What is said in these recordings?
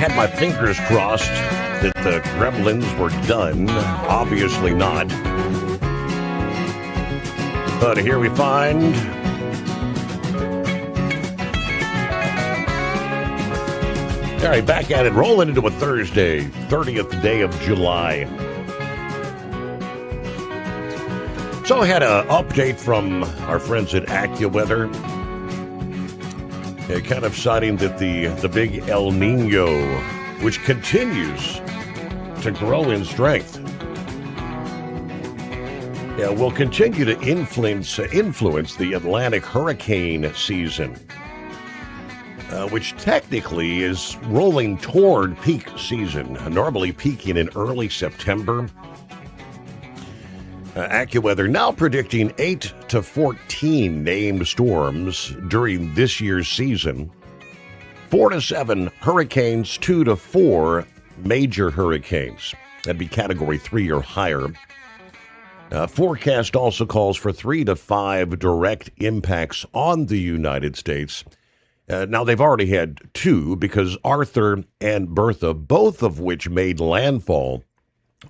had my fingers crossed that the gremlins were done. Obviously not. But here we find all right, back at it, rolling into a Thursday, 30th day of July. So I had an update from our friends at AccuWeather, kind of citing that the big El Nino, which continues to grow in strength, will continue to influence the Atlantic hurricane season, which technically is rolling toward peak season, normally peaking in early September. AccuWeather now predicting 8 to 14 named storms during this year's season, 4 to 7 hurricanes, 2 to 4 major hurricanes. That'd be Category 3 or higher. Forecast also calls for 3 to 5 direct impacts on the United States. Now, they've already had 2 because Arthur and Bertha, both of which made landfall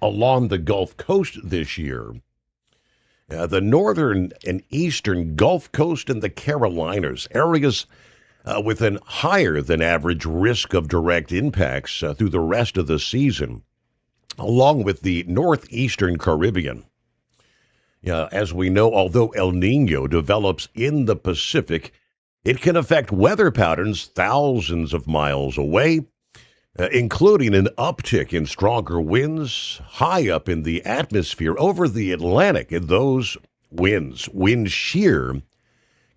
along the Gulf Coast this year. The northern and eastern Gulf Coast and the Carolinas, areas with an higher than average risk of direct impacts through the rest of the season, along with the northeastern Caribbean. As we know, although El Nino develops in the Pacific, it can affect weather patterns thousands of miles away, including an uptick in stronger winds high up in the atmosphere over the Atlantic. And those wind shear,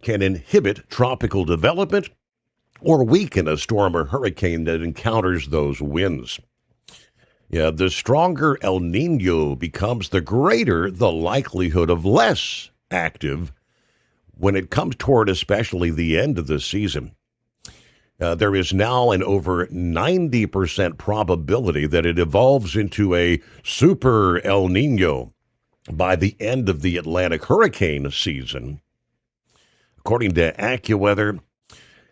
can inhibit tropical development or weaken a storm or hurricane that encounters those winds. The stronger El Nino becomes, the greater the likelihood of less active when it comes toward especially the end of the season. There is now an over 90% probability that it evolves into a super El Nino by the end of the Atlantic hurricane season. According to AccuWeather,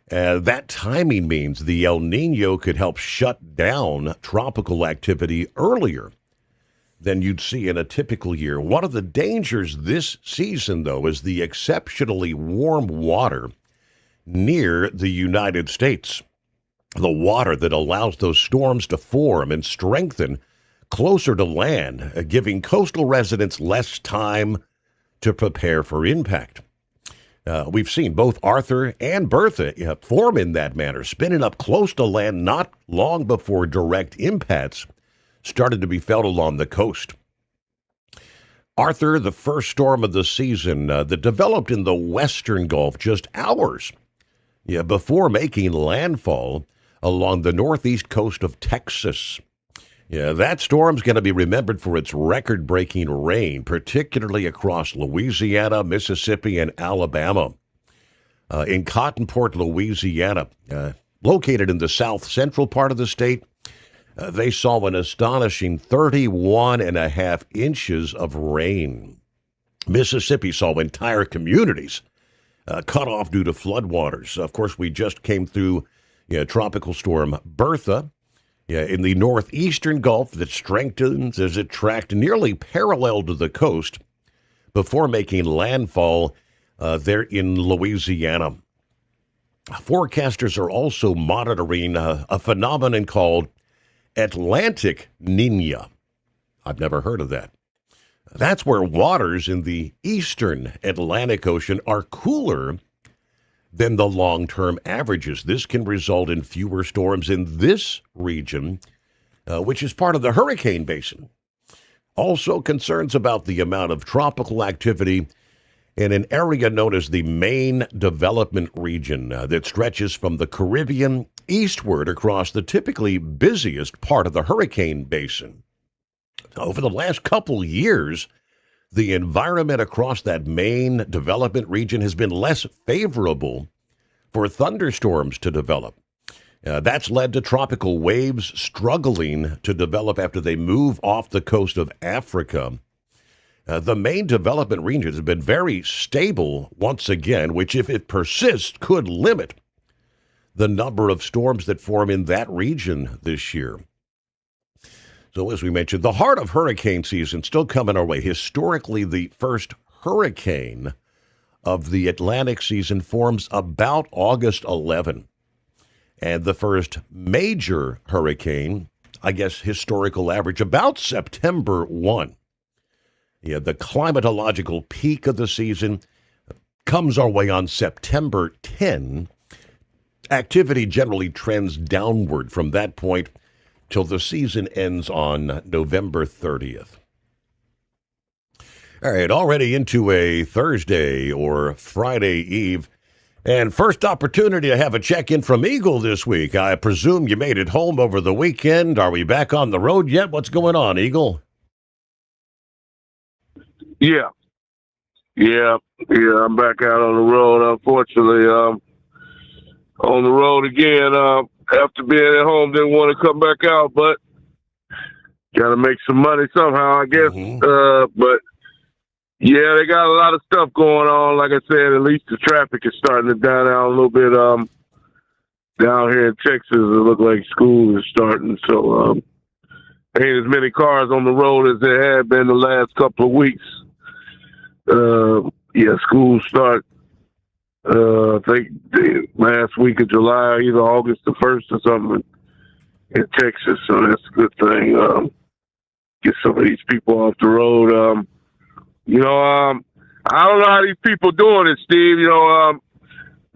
that timing means the El Nino could help shut down tropical activity earlier than you'd see in a typical year. One of the dangers this season, though, is the exceptionally warm water near the United States. The water that allows those storms to form and strengthen closer to land, giving coastal residents less time to prepare for impact. We've seen both Arthur and Bertha form in that manner, spinning up close to land not long before direct impacts started to be felt along the coast. Arthur, the first storm of the season that developed in the western Gulf just hours before making landfall along the northeast coast of Texas. That storm's going to be remembered for its record-breaking rain, particularly across Louisiana, Mississippi, and Alabama. In Cottonport, Louisiana, located in the south-central part of the state, they saw an astonishing 31.5 inches of rain. Mississippi saw entire communities cut off due to floodwaters. Of course, we just came through Tropical Storm Bertha in the northeastern Gulf that strengthens as it tracked nearly parallel to the coast before making landfall there in Louisiana. Forecasters are also monitoring a phenomenon called Atlantic Niña. I've never heard of that. That's where waters in the eastern Atlantic Ocean are cooler than the long-term averages. This can result in fewer storms in this region, which is part of the hurricane basin. Also, concerns about the amount of tropical activity in an area known as the Main Development Region that stretches from the Caribbean eastward across the typically busiest part of the hurricane basin. Over the last couple years, the environment across that Main Development Region has been less favorable for thunderstorms to develop. That's led to tropical waves struggling to develop after they move off the coast of Africa. The Main Development Region has been very stable once again, which, if it persists, could limit the number of storms that form in that region this year. So as we mentioned, the heart of hurricane season still coming our way. Historically, the first hurricane of the Atlantic season forms about August 11. And the first major hurricane, I guess historical average, about September 1. Yeah, the climatological peak of the season comes our way on September 10. Activity generally trends downward from that point till the season ends on November 30th. All right, already into a Thursday or Friday Eve. And first opportunity to have a check-in from Eagle this week. I presume you made it home over the weekend. Are we back on the road yet? What's going on, Eagle? Yeah. I'm back out on the road. Unfortunately, on the road again. After being at home, didn't want to come back out, but got to make some money somehow, I guess. But yeah, they got a lot of stuff going on. Like I said, at least the traffic is starting to die down a little bit. Down here in Texas, it looks like school is starting, so ain't as many cars on the road as there had been the last couple of weeks. School start. I think the last week of July, either August the 1st or something in Texas. So that's a good thing. Get some of these people off the road. I don't know how these people doing it, Steve.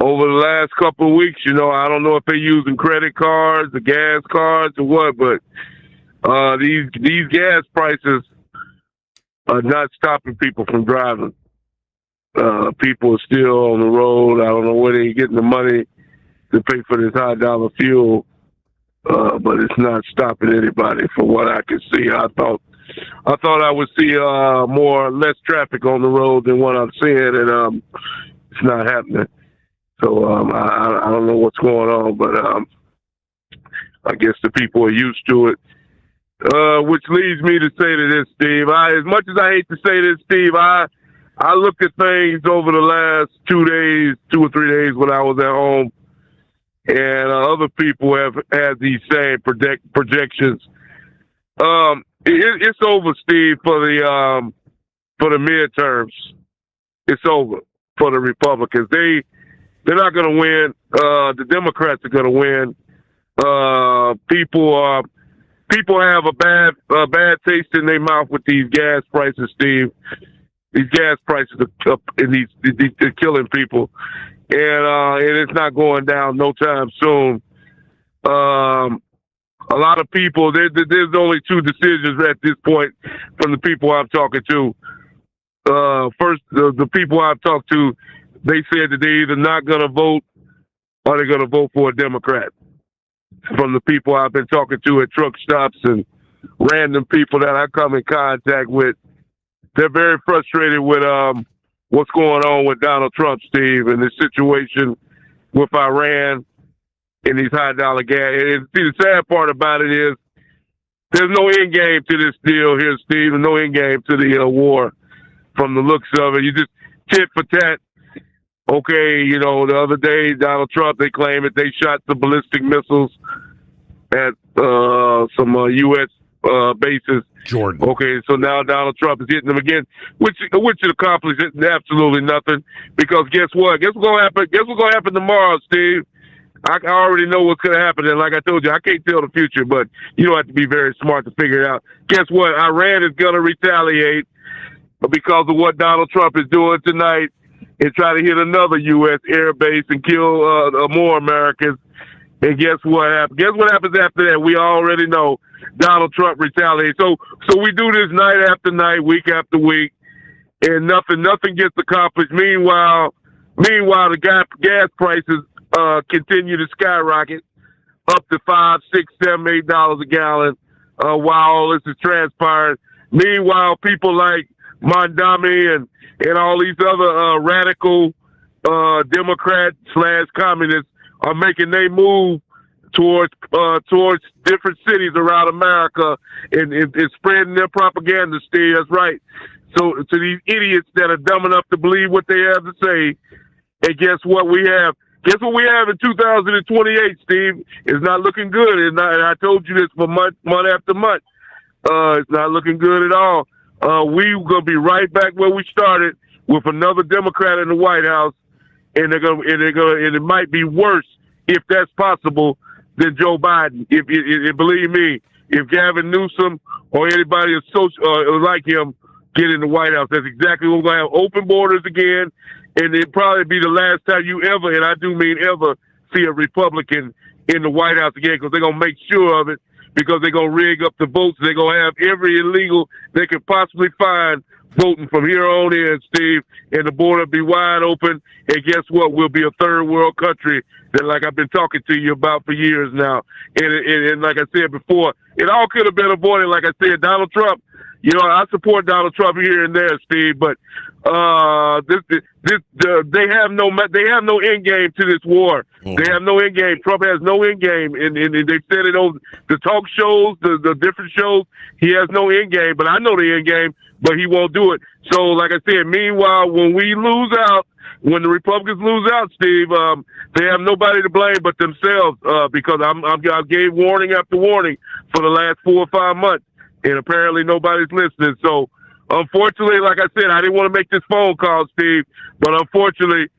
Over the last couple of weeks, I don't know if they're using credit cards, the gas cards, or what, but these gas prices are not stopping people from driving. People are still on the road. I don't know where they're getting the money to pay for this high dollar fuel, but it's not stopping anybody from what I can see. I thought I would see less traffic on the road than what I'm seeing, and it's not happening. So I don't know what's going on, but I guess the people are used to it. Which leads me to say to this, Steve. As much as I hate to say this, Steve, I looked at things over the last 2 or 3 days when I was at home, and other people have had these same projections. It's over, Steve, for the midterms. It's over for the Republicans. They're not going to win. The Democrats are going to win. People have a bad taste in their mouth with these gas prices, Steve. These gas prices are up, and they're killing people, and it's not going down no time soon. A lot of people, there's only two decisions at this point from the people I'm talking to. First, the people I've talked to, they said that they're either not going to vote or they're going to vote for a Democrat. From the people I've been talking to at truck stops and random people that I come in contact with, they're very frustrated with what's going on with Donald Trump, Steve, and the situation with Iran and these high dollar gas. And see, the sad part about it is there's no end game to this deal here, Steve, and no end game to the war. From the looks of it, you just tit for tat. Okay, the other day, Donald Trump, they claim that they shot some ballistic missiles at some U.S. Bases. Jordan. Okay, so now Donald Trump is hitting them again, which accomplished absolutely nothing. Because guess what? Guess what's gonna happen? Guess what's gonna happen tomorrow, Steve? I already know what's gonna happen, and like I told you, I can't tell the future, but you don't have to be very smart to figure it out. Guess what? Iran is gonna retaliate because of what Donald Trump is doing tonight, and try to hit another U.S. air base and kill more Americans. And guess what happens? Guess what happens after that? We already know Donald Trump retaliates. So we do this night after night, week after week, and nothing gets accomplished. Meanwhile, the gas prices continue to skyrocket up to $5, $6, $7, $8 a gallon while all this is transpiring. Meanwhile, people like Mondami and all these other radical Democrat/communists are making their move towards different cities around America and spreading their propaganda, Steve. That's right. So to these idiots that are dumb enough to believe what they have to say, and guess what we have? Guess what we have in 2028, Steve? It's not looking good. And I told you this for month after month. It's not looking good at all. We're gonna be right back where we started with another Democrat in the White House, and it might be worse if that's possible than Joe Biden. If believe me, if Gavin Newsom or anybody like him get in the White House, that's exactly what we're gonna have. Open borders again, and it'll probably be the last time you ever, and I do mean ever, see a Republican in the White House again, because they're gonna make sure of it. Because they're going to rig up the votes. They're going to have every illegal they could possibly find voting from here on in, Steve. And the border will be wide open. And guess what? We'll be a third world country that, like I've been talking to you about for years now. And like I said before, it all could have been avoided. Like I said, Donald Trump, I support Donald Trump here and there, Steve, but they have no end game to this war. Mm-hmm. They have no end game. Trump has no end game, and they said it on the talk shows, the different shows. He has no end game, but I know the end game, but he won't do it. So, like I said, meanwhile, when the Republicans lose out, Steve, they have nobody to blame but themselves, because I gave warning after warning for the last 4 or 5 months. And apparently nobody's listening. So, unfortunately, like I said, I didn't want to make this phone call, Steve. But unfortunately,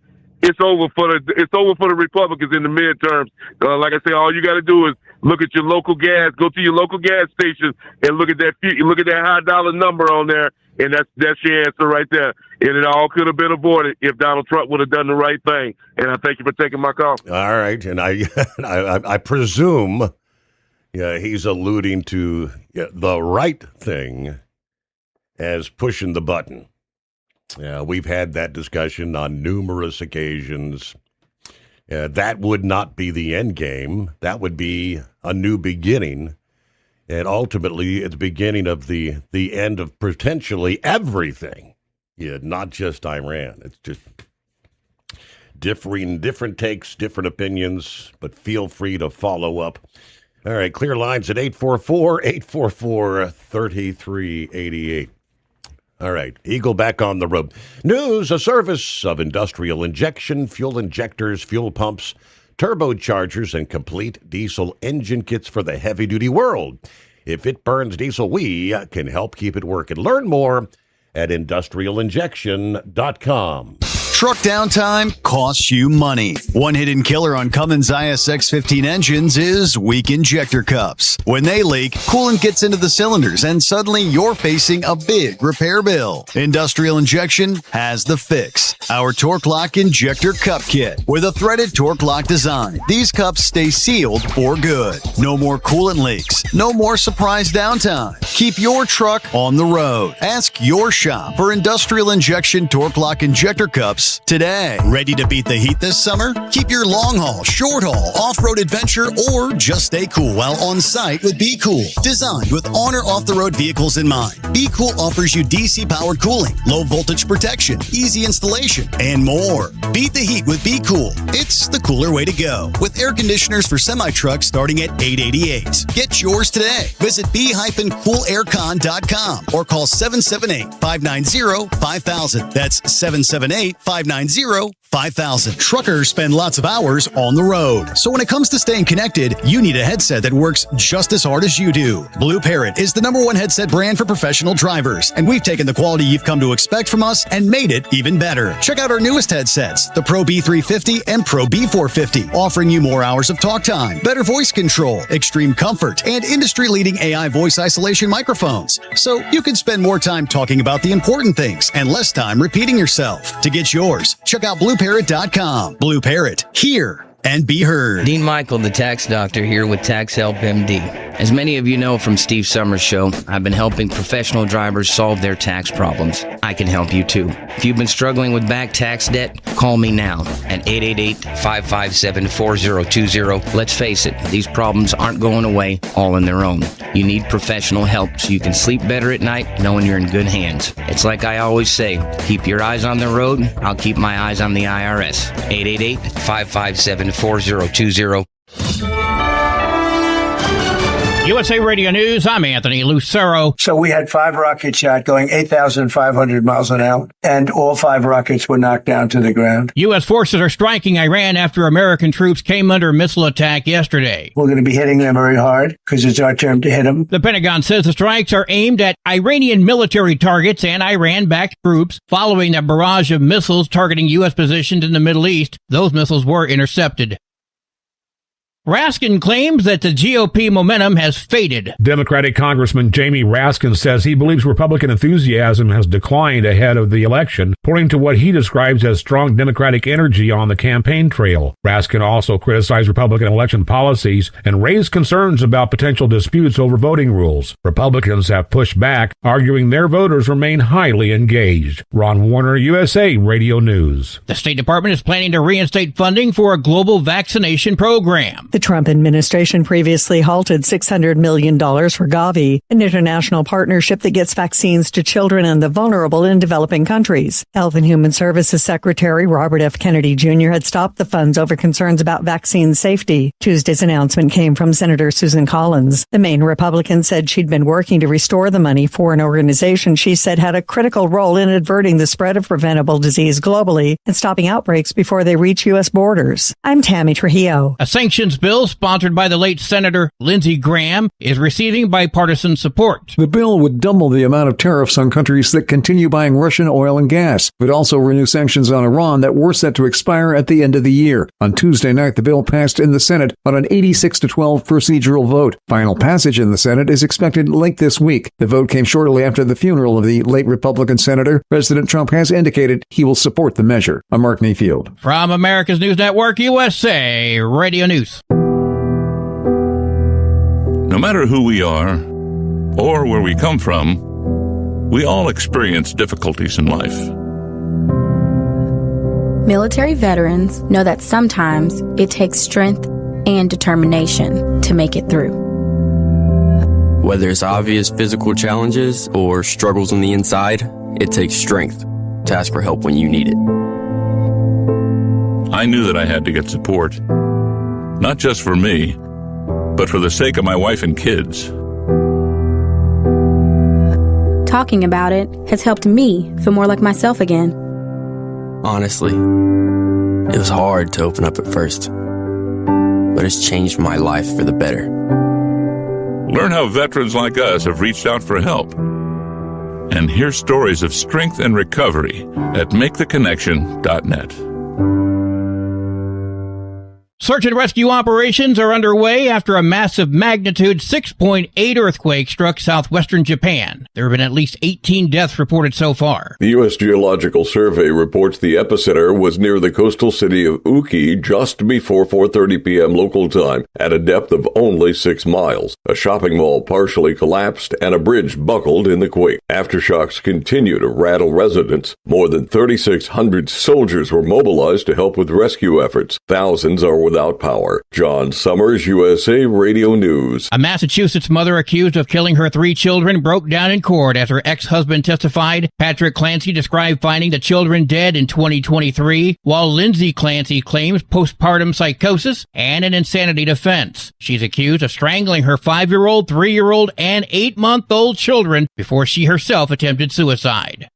it's over for the Republicans in the midterms. Like I said, all you got to do is look at your local gas. Go to your local gas station and look at that high dollar number on there, and that's your answer right there. And it all could have been avoided if Donald Trump would have done the right thing. And I thank you for taking my call. All right, and I presume. Yeah, he's alluding to the right thing as pushing the button. Yeah, we've had that discussion on numerous occasions. That would not be the end game. That would be a new beginning. And ultimately, it's the beginning of the end of potentially everything. Yeah, not just Iran. It's just different takes, different opinions, but feel free to follow up. All right, clear lines at 844-844-3388. All right, Eagle back on the road. News, a service of industrial injection, fuel injectors, fuel pumps, turbochargers, and complete diesel engine kits for the heavy-duty world. If it burns diesel, we can help keep it working. Learn more at industrialinjection.com. Truck downtime costs you money. One hidden killer on Cummins ISX-15 engines is weak injector cups. When they leak, coolant gets into the cylinders and suddenly you're facing a big repair bill. Industrial Injection has the fix. Our Torque Lock Injector Cup Kit. With a threaded Torque Lock design, these cups stay sealed for good. No more coolant leaks. No more surprise downtime. Keep your truck on the road. Ask your shop for Industrial Injection Torque Lock Injector Cups today. Ready to beat the heat this summer? Keep your long haul, short haul, off-road adventure, or just stay cool while on site with Be Cool. Designed with on or off-the-road vehicles in mind, Be Cool offers you DC-powered cooling, low voltage protection, easy installation, and more. Beat the heat with Be Cool. It's the cooler way to go. With air conditioners for semi-trucks starting at $888. Get yours today. Visit b-coolaircon.com or call 778-590-5000. That's 778-590-5000. Truckers spend lots of hours on the road. So when it comes to staying connected, you need a headset that works just as hard as you do. Blue Parrot is the #1 headset brand for professional drivers, and we've taken the quality you've come to expect from us and made it even better. Check out our newest headsets, the Pro B350 and Pro B450, offering you more hours of talk time, better voice control, extreme comfort, and industry-leading AI voice isolation microphones. So you can spend more time talking about the important things and less time repeating yourself. To get yours, check out BlueParrot.com. Blue Parrot, hear and be heard. Dean Michael, the tax doctor, here with Tax Help MD. As many of you know from Steve Sommers' show, I've been helping professional drivers solve their tax problems. I can help you too. If you've been struggling with back tax debt, call me now at 888-557-4020. Let's face it, these problems aren't going away all on their own. You need professional help so you can sleep better at night knowing you're in good hands. It's like I always say, keep your eyes on the road, I'll keep my eyes on the IRS. 888-557-4020. USA Radio News, I'm Anthony Lucero. So we had 5 rockets shot going 8,500 miles an hour, and all 5 rockets were knocked down to the ground. U.S. forces are striking Iran after American troops came under missile attack yesterday. We're going to be hitting them very hard because it's our turn to hit them. The Pentagon says the strikes are aimed at Iranian military targets and Iran-backed troops following a barrage of missiles targeting U.S. positions in the Middle East. Those missiles were intercepted. Raskin claims that the GOP momentum has faded. Democratic Congressman Jamie Raskin says he believes Republican enthusiasm has declined ahead of the election, pointing to what he describes as strong Democratic energy on the campaign trail. Raskin also criticized Republican election policies and raised concerns about potential disputes over voting rules. Republicans have pushed back, arguing their voters remain highly engaged. Ron Warner, USA Radio News. The State Department is planning to reinstate funding for a global vaccination program. The Trump administration previously halted $600 million for Gavi, an international partnership that gets vaccines to children and the vulnerable in developing countries. Health and Human Services Secretary Robert F. Kennedy Jr. had stopped the funds over concerns about vaccine safety. Tuesday's announcement came from Senator Susan Collins. The Maine Republican said she'd been working to restore the money for an organization she said had a critical role in averting the spread of preventable disease globally and stopping outbreaks before they reach U.S. borders. I'm Tammy Trujillo. A sanctions bill sponsored by the late Senator Lindsey Graham is receiving bipartisan support. The bill would double the amount of tariffs on countries that continue buying Russian oil and gas. It would also renew sanctions on Iran that were set to expire at the end of the year. On Tuesday night, the bill passed in the Senate on an 86-12 procedural vote. Final passage in the Senate is expected late this week. The vote came shortly after the funeral of the late Republican senator. President Trump has indicated he will support the measure. I'm Mark Mayfield. From America's News Network, USA Radio News. No matter who we are or where we come from, we all experience difficulties in life. Military veterans know that sometimes it takes strength and determination to make it through. Whether it's obvious physical challenges or struggles on the inside, it takes strength to ask for help when you need it. I knew that I had to get support, not just for me, but for the sake of my wife and kids. Talking about it has helped me feel more like myself again. Honestly, it was hard to open up at first, but it's changed my life for the better. Learn how veterans like us have reached out for help. And hear stories of strength and recovery at MakeTheConnection.net. Search and rescue operations are underway after a massive magnitude 6.8 earthquake struck southwestern Japan. There have been at least 18 deaths reported so far. The U.S. Geological Survey reports the epicenter was near the coastal city of Uki just before 4:30 p.m. local time at a depth of only 6 miles. A shopping mall partially collapsed and a bridge buckled in the quake. Aftershocks continue to rattle residents. More than 3,600 soldiers were mobilized to help with rescue efforts. Thousands are without power. John Sommers, USA Radio News. A Massachusetts mother accused of killing her 3 children broke down in court as her ex-husband testified. Patrick Clancy described finding the children dead in 2023, while Lindsay Clancy claims postpartum psychosis and an insanity defense. She's accused of strangling her 5-year-old, 3-year-old, and 8-month-old children before she herself attempted suicide.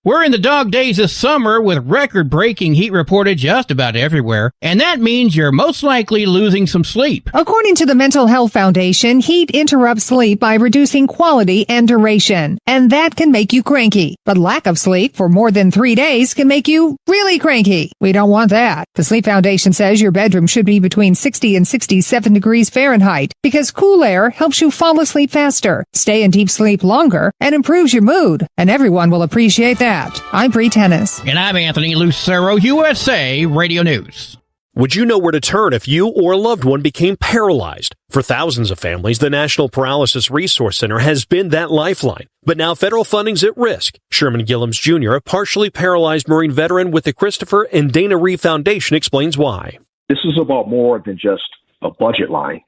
We're in the dog days this summer with record-breaking heat reported just about everywhere, and that means you're most likely losing some sleep. According to the Mental Health Foundation, heat interrupts sleep by reducing quality and duration, and that can make you cranky. But lack of sleep for more than 3 days can make you really cranky. We don't want that. The Sleep Foundation says your bedroom should be between 60 and 67 degrees Fahrenheit because cool air helps you fall asleep faster, stay in deep sleep longer, and improves your mood, and everyone will appreciate that. I'm Bree Tennis. And I'm Anthony Lucero, USA Radio News. Would you know where to turn if you or a loved one became paralyzed? For thousands of families, the National Paralysis Resource Center has been that lifeline. But now federal funding's at risk. Sherman Gillums Jr., a partially paralyzed Marine veteran with the Christopher and Dana Reeve Foundation, explains why. This is about more than just a budget line.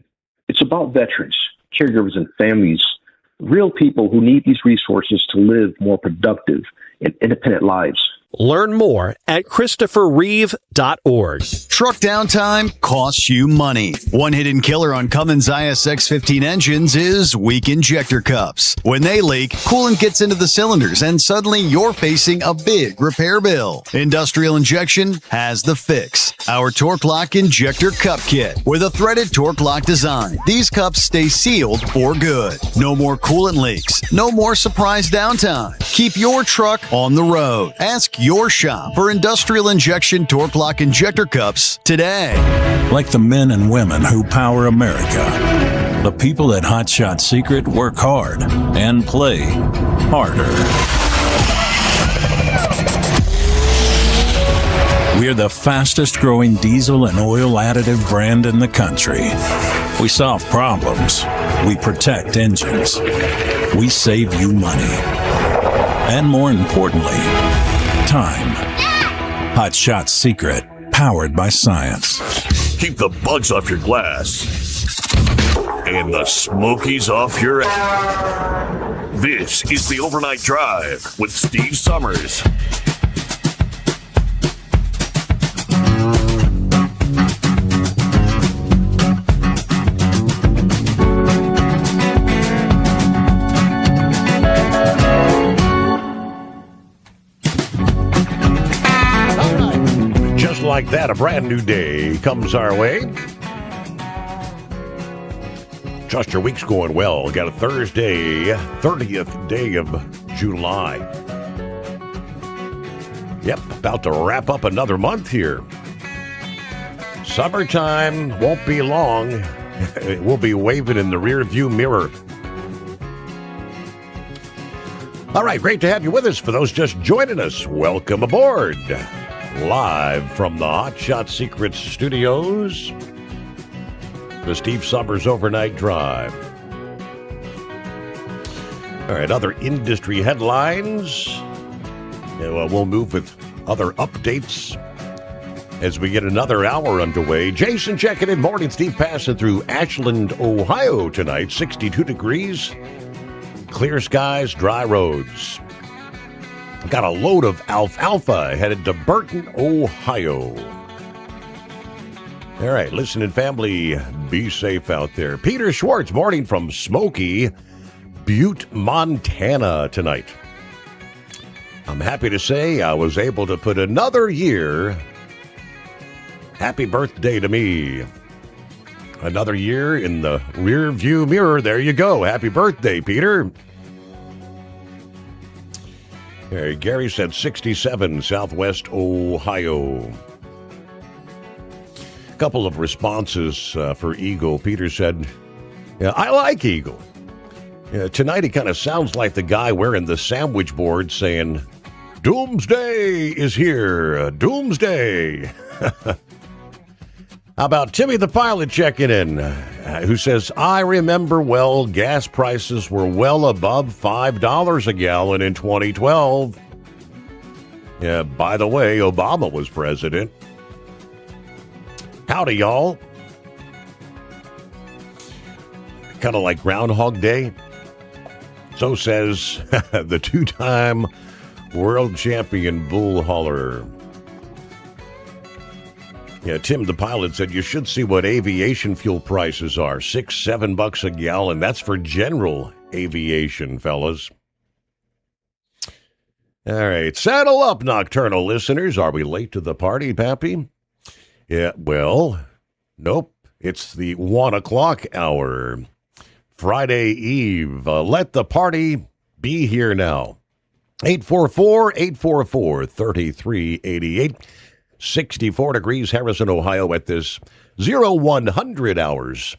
It's about veterans, caregivers, and families, real people who need these resources to live more productive and independent lives. Learn more at ChristopherReeve.org. Truck downtime costs you money. One hidden killer on Cummins ISX 15 engines is weak injector cups. When they leak, coolant gets into the cylinders and suddenly you're facing a big repair bill. Industrial Injection has the fix. Our Torque Lock Injector Cup Kit with a threaded Torque Lock design. These cups stay sealed for good. No more coolant leaks. No more surprise downtime. Keep your truck on the road. Ask your shop for Industrial Injection Torque Lock Injector Cups today. Like the men and women who power America, the people at Hot Shot Secret work hard and play harder. We're the fastest growing diesel and oil additive brand in the country. We solve problems. We protect engines. We save you money. And more importantly, time. Hot Shot Secret, powered by science. Keep the bugs off your glass and the smokies off your ass. This is the Overnight Drive with Steve Sommers. Like that, a brand new day comes our way. Just your week's going well. Got a Thursday, 30th day of July. Yep, about to wrap up another month here. Summertime won't be long. It will be waving in the rear view mirror. All right, great to have you with us. For those just joining us, welcome aboard. Live from the Hot Shot Secrets studios, the Steve Sommers Overnight Drive. All right, other industry headlines. We'll move with other updates as we get another hour underway. Jason checking in. Morning, Steve, passing through Ashland, Ohio tonight. 62 degrees, clear skies, dry roads. Got a load of alfalfa headed to Burton, Ohio. All right, listening family, be safe out there. Peter Schwartz, morning from Smoky Butte, Montana tonight. I'm happy to say I was able to put another year. Happy birthday to me. Another year in the rear view mirror. There you go. Happy birthday, Peter. Gary said 67, Southwest Ohio. A couple of responses for Eagle. Peter said, yeah, I like Eagle. Tonight he kind of sounds like the guy wearing the sandwich board saying, Doomsday is here. Doomsday. How about Timmy the pilot checking in, who says, I remember well, gas prices were well above $5 a gallon in 2012. Yeah, by the way, Obama was president. Howdy, y'all. Kind of like Groundhog Day. So says the two-time world champion bull hauler. Yeah, Tim the pilot said you should see what aviation fuel prices are. $6-7 a gallon. That's for general aviation, fellas. All right, saddle up, nocturnal listeners. Are we late to the party, Pappy? Yeah, well, nope. It's the 1 o'clock hour. Friday Eve. Let the party be here now. 844-844-3388. 64 degrees, Harrison, Ohio at this 0100 hours.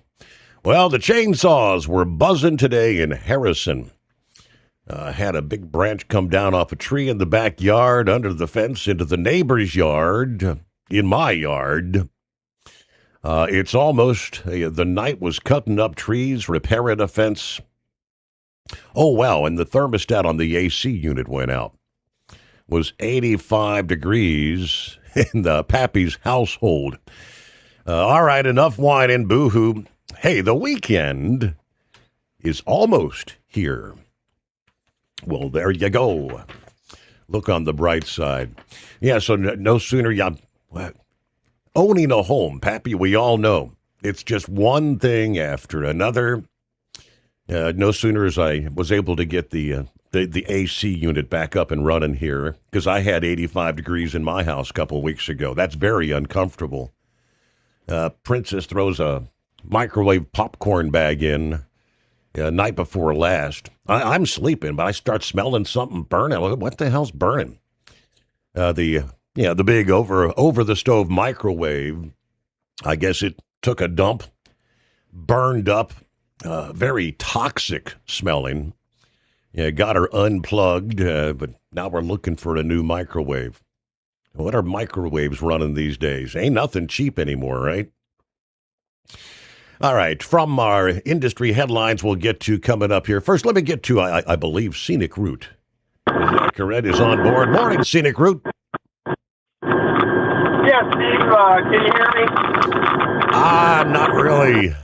Well, the chainsaws were buzzing today in Harrison. Had a big branch come down off a tree in the backyard, under the fence, into the neighbor's yard, in my yard. It's almost, the night was cutting up trees, repairing a fence. Oh, wow, and the thermostat on the AC unit went out. Was 85 degrees in the Pappy's household. All right, enough whining, boo-hoo. Hey, the weekend is almost here. Well, there you go. Look on the bright side. Yeah, so no sooner owning a home, Pappy, we all know it's just one thing after another. No sooner as I was able to get the AC unit back up and running here, because I had 85 degrees in my house a couple of weeks ago. That's very uncomfortable. Princess throws a microwave popcorn bag in night before last. I'm sleeping, but I start smelling something burning. What the hell's burning? The big over the stove microwave. I guess it took a dump, burned up, very toxic smelling. Yeah, got her unplugged, but now we're looking for a new microwave. What are microwaves running these days? Ain't nothing cheap anymore, right? All right, from our industry headlines we'll get to coming up here. First, let me get to, I believe, Scenic Route. Is that correct? Is on board. Morning, Scenic Route. Yeah, Steve, can you hear me? Not really.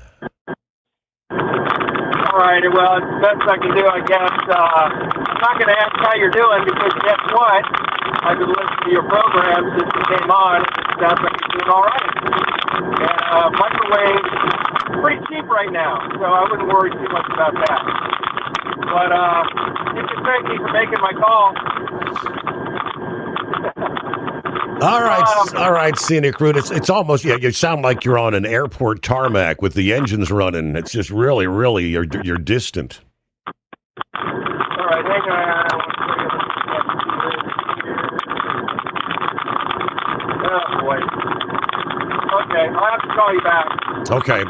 All right, well, it's the best I can do, I guess. I'm not going to ask how you're doing because guess what? I've been listening to your program since you came on. It sounds like you're doing all right. And microwaves pretty cheap right now, so I wouldn't worry too much about that. But you can thank me for making my call. All right, Scenic Route. It's almost, you sound like you're on an airport tarmac with the engines running. It's just really, you're distant. All right, hang on. Oh, boy. Okay, I'll have to call you back. Okay.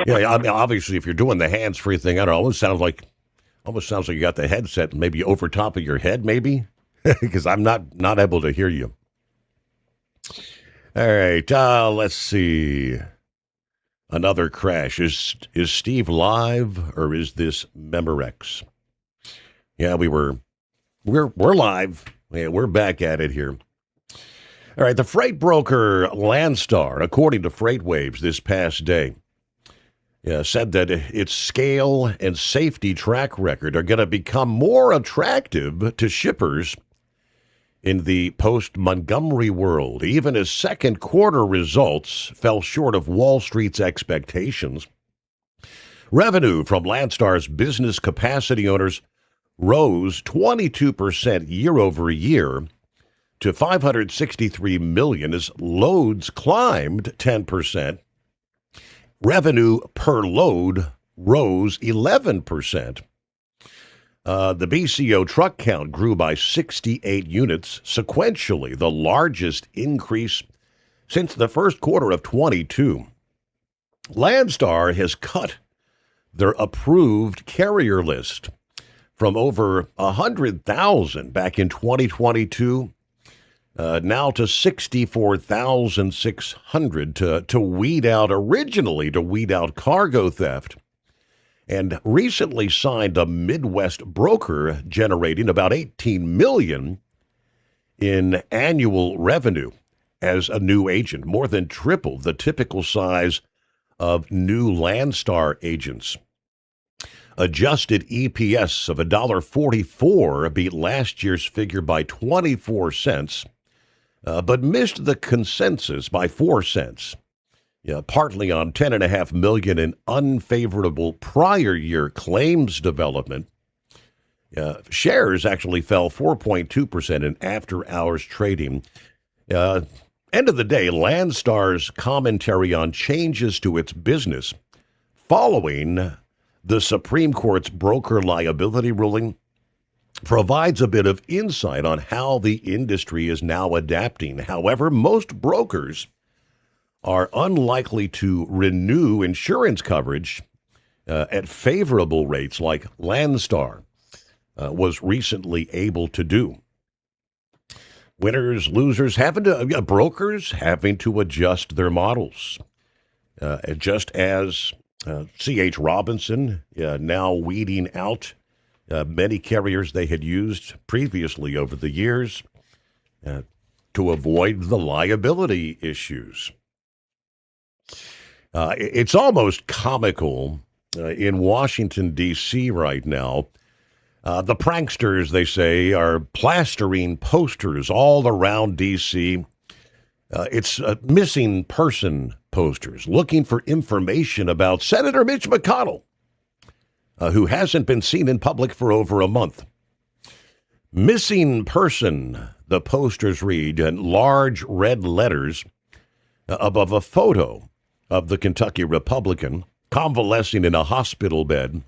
Yeah, I mean, obviously, if you're doing the hands-free thing, I don't know, almost sounds like you got the headset maybe over top of your head, maybe, because I'm not able to hear you. All right, let's see. Another crash. Is Steve live or is this Memorex? Yeah, we're live. Yeah, we're back at it here. All right, the freight broker Landstar, according to FreightWaves this past day, said that its scale and safety track record are going to become more attractive to shippers in the post-Montgomery world, even as second quarter results fell short of Wall Street's expectations. Revenue from Landstar's business capacity owners rose 22% year over year to $563 million as loads climbed 10%. Revenue per load rose 11%. The BCO truck count grew by 68 units sequentially, the largest increase since the first quarter of 22. Landstar has cut their approved carrier list from over 100,000 back in 2022 now to 64,600 to weed out cargo theft. And recently signed a Midwest broker generating about $18 million in annual revenue as a new agent, more than triple the typical size of new Landstar agents. Adjusted EPS of $1.44 beat last year's figure by 24 cents, but missed the consensus by 4 cents. Partly on $10.5 million in unfavorable prior year claims development. Shares actually fell 4.2% in after-hours trading. End of the day, Landstar's commentary on changes to its business following the Supreme Court's broker liability ruling provides a bit of insight on how the industry is now adapting. However, most brokers are unlikely to renew insurance coverage at favorable rates like Landstar was recently able to do. Winners, losers, brokers having to adjust their models. Just as C.H. Robinson now weeding out many carriers they had used previously over the years to avoid the liability issues. It's almost comical in Washington, D.C. right now. The pranksters, they say, are plastering posters all around D.C. It's missing person posters looking for information about Senator Mitch McConnell, who hasn't been seen in public for over a month. Missing person, the posters read in large red letters above a photo of the Kentucky Republican convalescing in a hospital bed.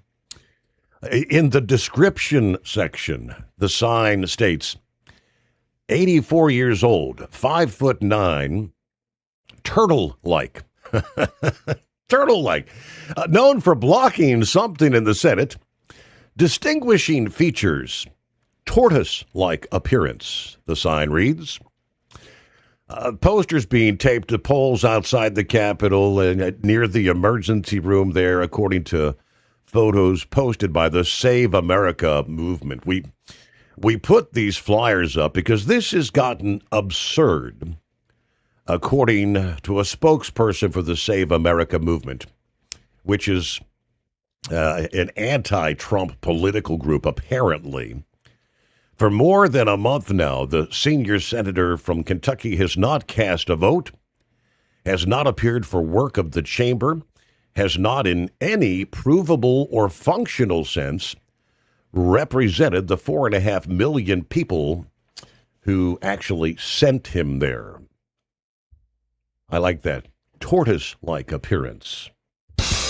In the description section, the sign states, 84 years old, 5'9", turtle-like. Turtle-like. Known for blocking something in the Senate. Distinguishing features, tortoise-like appearance, the sign reads. Posters being taped to poles outside the Capitol and near the emergency room there, according to photos posted by the Save America movement. We put these flyers up because this has gotten absurd, according to a spokesperson for the Save America movement, which is an anti-Trump political group, apparently. For more than a month now, the senior senator from Kentucky has not cast a vote, has not appeared for work of the chamber, has not in any provable or functional sense represented the 4.5 million people who actually sent him there. I like that tortoise-like appearance.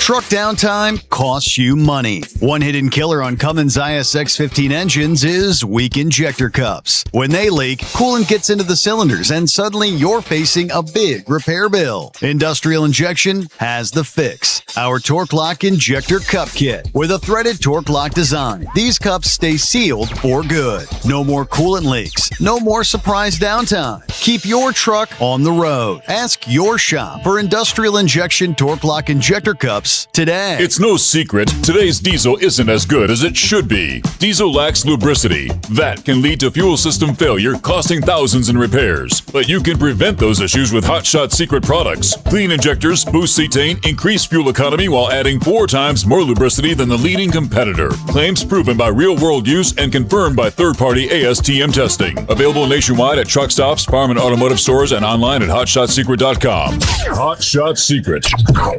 Truck downtime costs you money. One hidden killer on Cummins ISX 15 engines is weak injector cups. When they leak, coolant gets into the cylinders and suddenly you're facing a big repair bill. Industrial Injection has the fix. Our Torque Lock Injector Cup Kit with a threaded Torque Lock design. These cups stay sealed for good. No more coolant leaks. No more surprise downtime. Keep your truck on the road. Ask your shop for Industrial Injection Torque Lock Injector Cups today. It's no secret, today's diesel isn't as good as it should be. Diesel lacks lubricity. That can lead to fuel system failure, costing thousands in repairs. But you can prevent those issues with Hot Shot Secret products. Clean injectors, boost cetane, increase fuel economy while adding 4 times more lubricity than the leading competitor. Claims proven by real-world use and confirmed by third-party ASTM testing. Available nationwide at truck stops, farm and automotive stores, and online at hotshotsecret.com. Hot Shot Secret.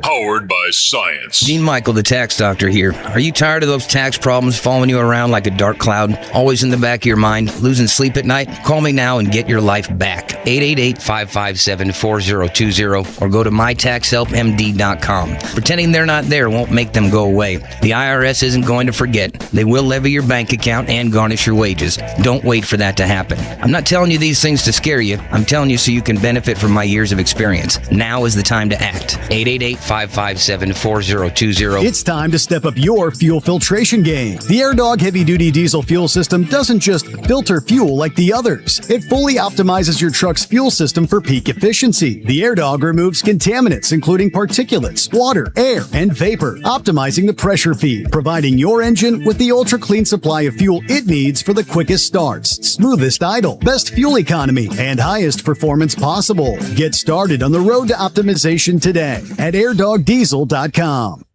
Powered by Science. Dean Michael, the tax doctor here. Are you tired of those tax problems following you around like a dark cloud, always in the back of your mind, losing sleep at night? Call me now and get your life back. 888-557-4020 or go to mytaxhelpmd.com. Pretending they're not there won't make them go away. The IRS isn't going to forget. They will levy your bank account and garnish your wages. Don't wait for that to happen. I'm not telling you these things to scare you. I'm telling you so you can benefit from my years of experience. Now is the time to act. 888-557-4020. It's time to step up your fuel filtration game. The AirDog heavy-duty diesel fuel system doesn't just filter fuel like the others. It fully optimizes your truck's fuel system for peak efficiency. The AirDog removes contaminants, including particulates, water, air, and vapor, optimizing the pressure feed, providing your engine with the ultra-clean supply of fuel it needs for the quickest starts, smoothest idle, best fuel economy, and highest performance possible. Get started on the road to optimization today at airdogdiesel.com.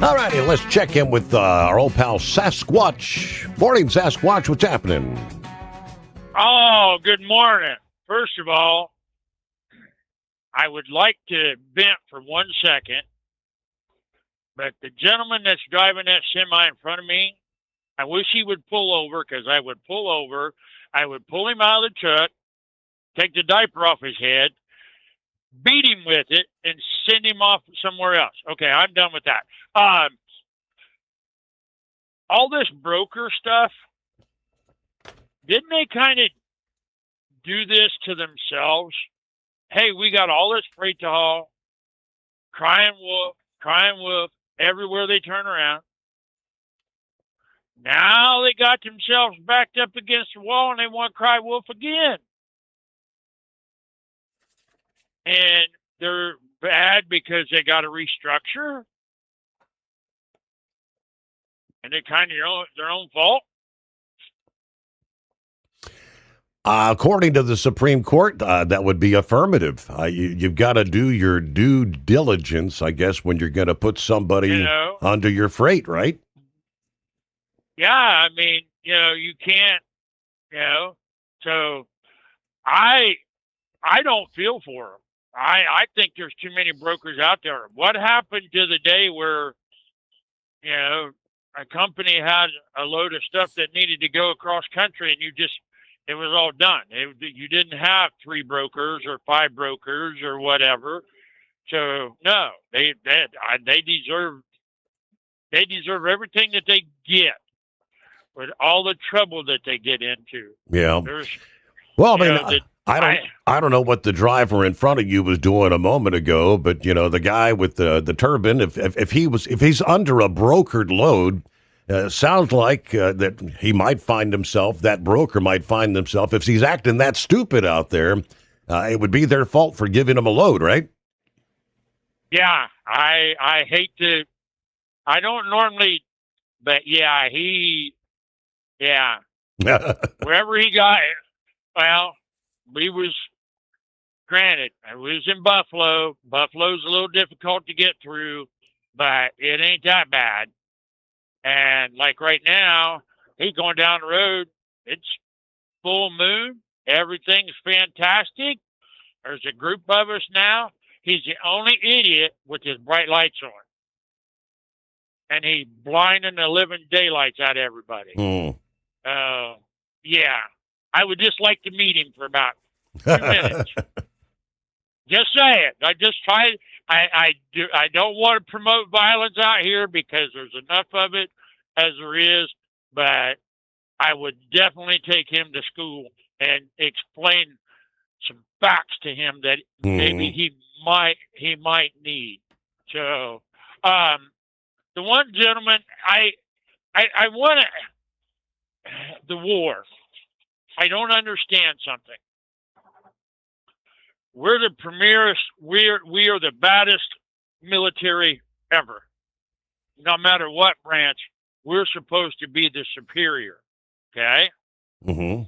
All righty, let's check in with our old pal Sasquatch. Morning, Sasquatch. What's happening? Oh, good morning. First of all, I would like to vent for 1 second, but the gentleman that's driving that semi in front of me, I wish he would pull over, because I would pull over, I would pull him out of the truck, take the diaper off his head, beat him with it, and send him off somewhere else. Okay, I'm done with that. All this broker stuff, didn't they kind of do this to themselves? Hey, we got all this freight to haul, crying wolf, everywhere they turn around. Now they got themselves backed up against the wall and they want to cry wolf again. And they're bad because they got to restructure. and it kind of their own fault. According to the Supreme Court, that would be affirmative. You've got to do your due diligence, I guess, when you're going to put somebody under your freight, right? Yeah, I mean, you can't, so I don't feel for them. I think there's too many brokers out there. What happened to the day where, a company had a load of stuff that needed to go across country and it was all done. You didn't have 3 brokers or 5 brokers or whatever. So no, they deserve everything that they get with all the trouble that they get into. Yeah. Well, I don't know what the driver in front of you was doing a moment ago, but the guy with the turban, if he's under a brokered load, sounds like that that broker might find himself, if he's acting that stupid out there, it would be their fault for giving him a load, right? Yeah, I hate to. I don't normally, but wherever he got it. Well, granted, I was in Buffalo. Buffalo's a little difficult to get through, but it ain't that bad. And like right now, he's going down the road. It's full moon. Everything's fantastic. There's a group of us now. He's the only idiot with his bright lights on. And he's blinding the living daylights out of everybody. Yeah. I would just like to meet him for about 2 minutes. Just say it. I just tried. I don't want to promote violence out here because there's enough of it as there is, but I would definitely take him to school and explain some facts to him that maybe he might need. So, the one gentleman, I want the war. I don't understand something. We're the premierest. We are the baddest military ever. No matter what branch, we're supposed to be the superior. Okay. Mm-hmm.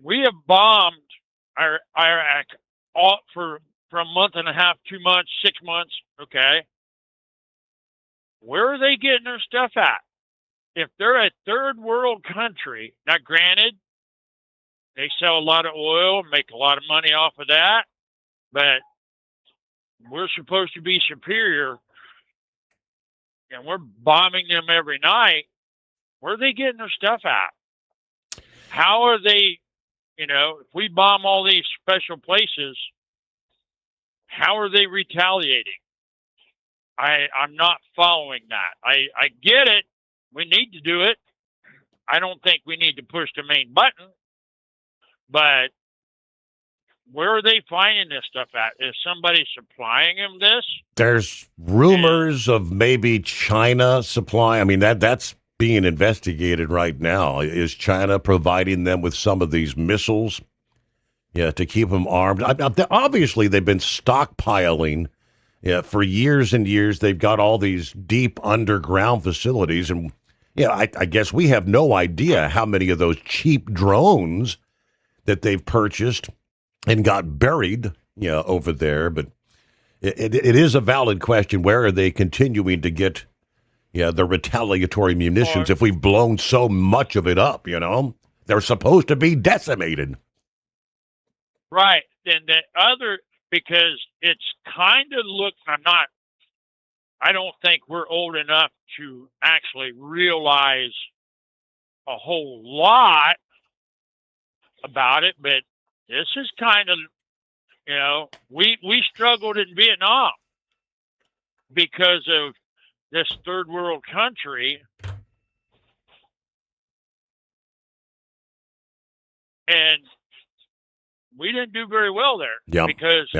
We have bombed Iraq for a month and a half, 2 months, 6 months. Okay. Where are they getting their stuff at? If they're a third world country, now granted, they sell a lot of oil, make a lot of money off of that, but we're supposed to be superior, and we're bombing them every night. Where are they getting their stuff at? How are they, if we bomb all these special places, how are they retaliating? I'm not following that. I get it. We need to do it. I don't think we need to push the main button. But where are they finding this stuff at? Is somebody supplying them this? There's rumors of maybe China supply. I mean, that's being investigated right now. Is China providing them with some of these missiles? Yeah, to keep them armed. Obviously, they've been stockpiling for years and years. They've got all these deep underground facilities. And, I guess we have no idea how many of those cheap drones that they've purchased and got buried, over there. But it is a valid question. Where are they continuing to get, the retaliatory munitions if we've blown so much of it up, They're supposed to be decimated. Right. And the other, because it's kind of I don't think we're old enough to actually realize a whole lot about it, but this is kind of, we struggled in Vietnam because of this third world country, and we didn't do very well there because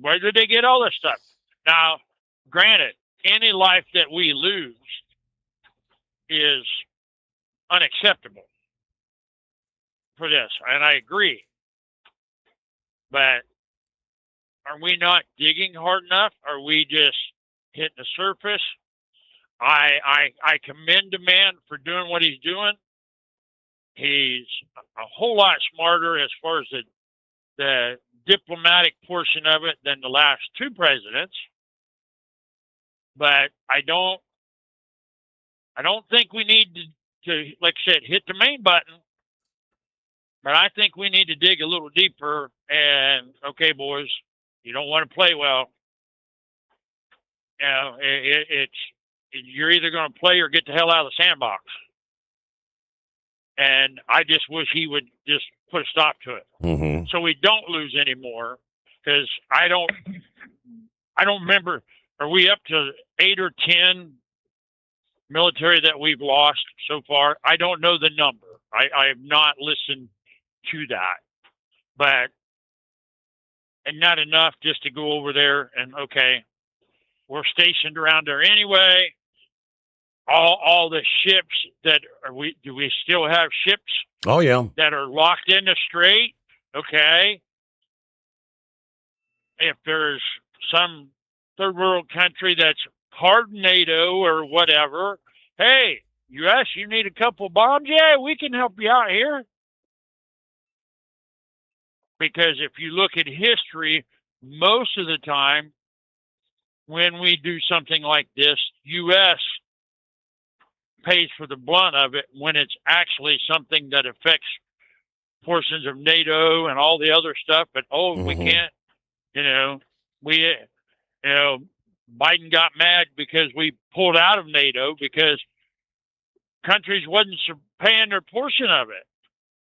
where did they get all this stuff? Now, granted, any life that we lose is unacceptable for this, and I agree. But are we not digging hard enough? Are we just hitting the surface? I commend the man for doing what he's doing. He's a whole lot smarter as far as the diplomatic portion of it than the last two presidents. But I don't think we need to, like I said, hit the main button. But I think we need to dig a little deeper. And okay, boys, you don't want to play well. You know, you're either going to play or get the hell out of the sandbox. And I just wish he would just put a stop to it, so we don't lose anymore. Because I don't remember. Are we up to 8 or 10 military that we've lost so far? I don't know the number. I have not listened to that, but and not enough just to go over there and okay, we're stationed around there anyway. All the ships that do we still have ships? Oh yeah, that are locked in the strait. Okay, if there's some third world country that's part NATO or whatever, hey, U.S., you need a couple bombs? Yeah, we can help you out here. Because if you look at history, most of the time when we do something like this, U.S. pays for the blunt of it when it's actually something that affects portions of NATO and all the other stuff. But, we can't, Biden got mad because we pulled out of NATO because countries wasn't paying their portion of it.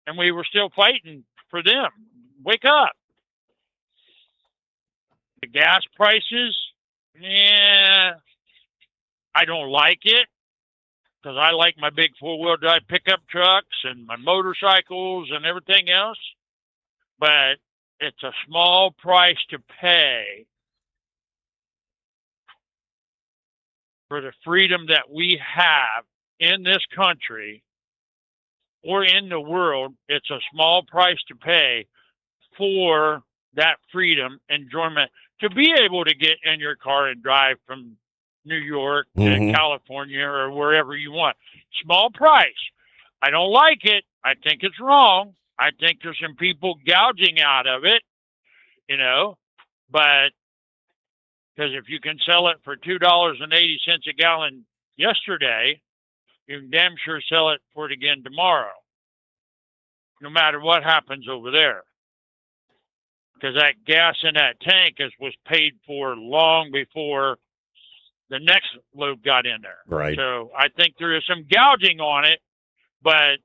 And we were still fighting for them. Wake up. The gas prices, I don't like it because I like my big four-wheel drive pickup trucks and my motorcycles and everything else. But it's a small price to pay for the freedom that we have in this country or in the world. It's a small price to pay for that freedom, enjoyment, to be able to get in your car and drive from New York to California or wherever you want. Small price. I don't like it. I think it's wrong. I think there's some people gouging out of it, but because if you can sell it for $2.80 a gallon yesterday, you can damn sure sell it for it again tomorrow, no matter what happens over there. Because that gas in that tank was paid for long before the next load got in there. Right. So I think there is some gouging on it, but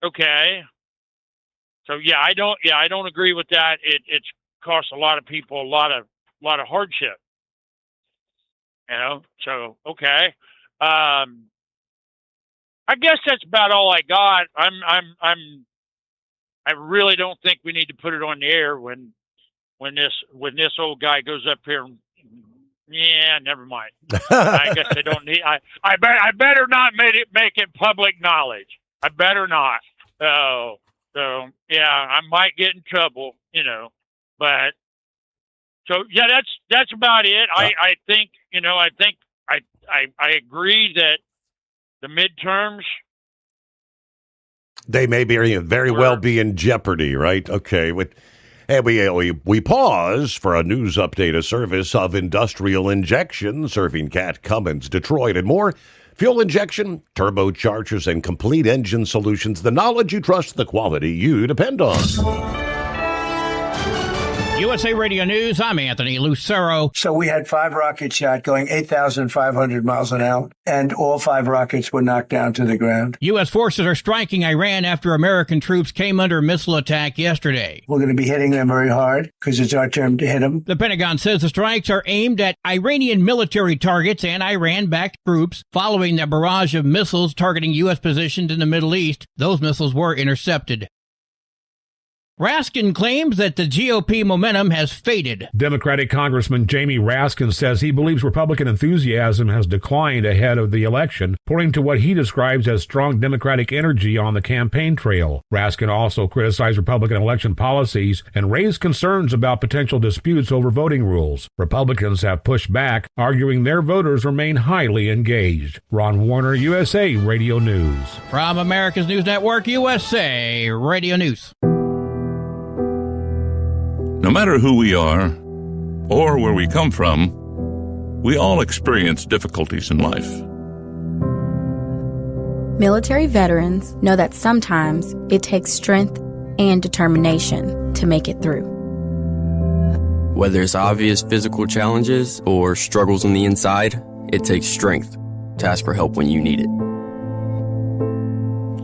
okay. So I don't agree with that. It's cost a lot of people a lot of hardship. So okay. I guess that's about all I got. I really don't think we need to put it on the air when this old guy goes up here. Never mind. I guess I don't need. I better not make it public knowledge. I better not. So I might get in trouble, But that's about it. I think I agree that the midterms. They may very well be in jeopardy, right? Okay. And we pause for a news update, a service of Industrial Injection, serving Cat, Cummins, Detroit, and more. Fuel injection, turbochargers, and complete engine solutions. The knowledge you trust, the quality you depend on. USA Radio News, I'm Anthony Lucero. So we had 5 rocket shot going 8,500 miles an hour, and all 5 rockets were knocked down to the ground. U.S. forces are striking Iran after American troops came under missile attack yesterday. We're going to be hitting them very hard because it's our turn to hit them. The Pentagon says the strikes are aimed at Iranian military targets and Iran-backed troops following the barrage of missiles targeting U.S. positions in the Middle East. Those missiles were intercepted. Raskin claims that the GOP momentum has faded. Democratic Congressman Jamie Raskin says he believes Republican enthusiasm has declined ahead of the election, pointing to what he describes as strong Democratic energy on the campaign trail. Raskin also criticized Republican election policies and raised concerns about potential disputes over voting rules. Republicans have pushed back, arguing their voters remain highly engaged. Ron Warner, USA Radio News. From America's News Network, USA Radio News. No matter who we are or where we come from, we all experience difficulties in life. Military veterans know that sometimes it takes strength and determination to make it through. Whether it's obvious physical challenges or struggles on the inside, it takes strength to ask for help when you need it.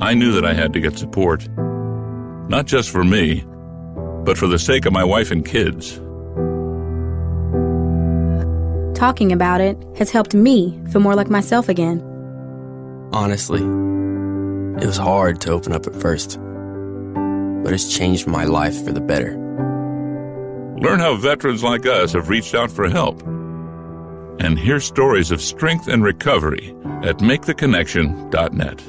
I knew that I had to get support, not just for me, but for the sake of my wife and kids. Talking about it has helped me feel more like myself again. Honestly, it was hard to open up at first, but it's changed my life for the better. Learn how veterans like us have reached out for help. And hear stories of strength and recovery at MakeTheConnection.net.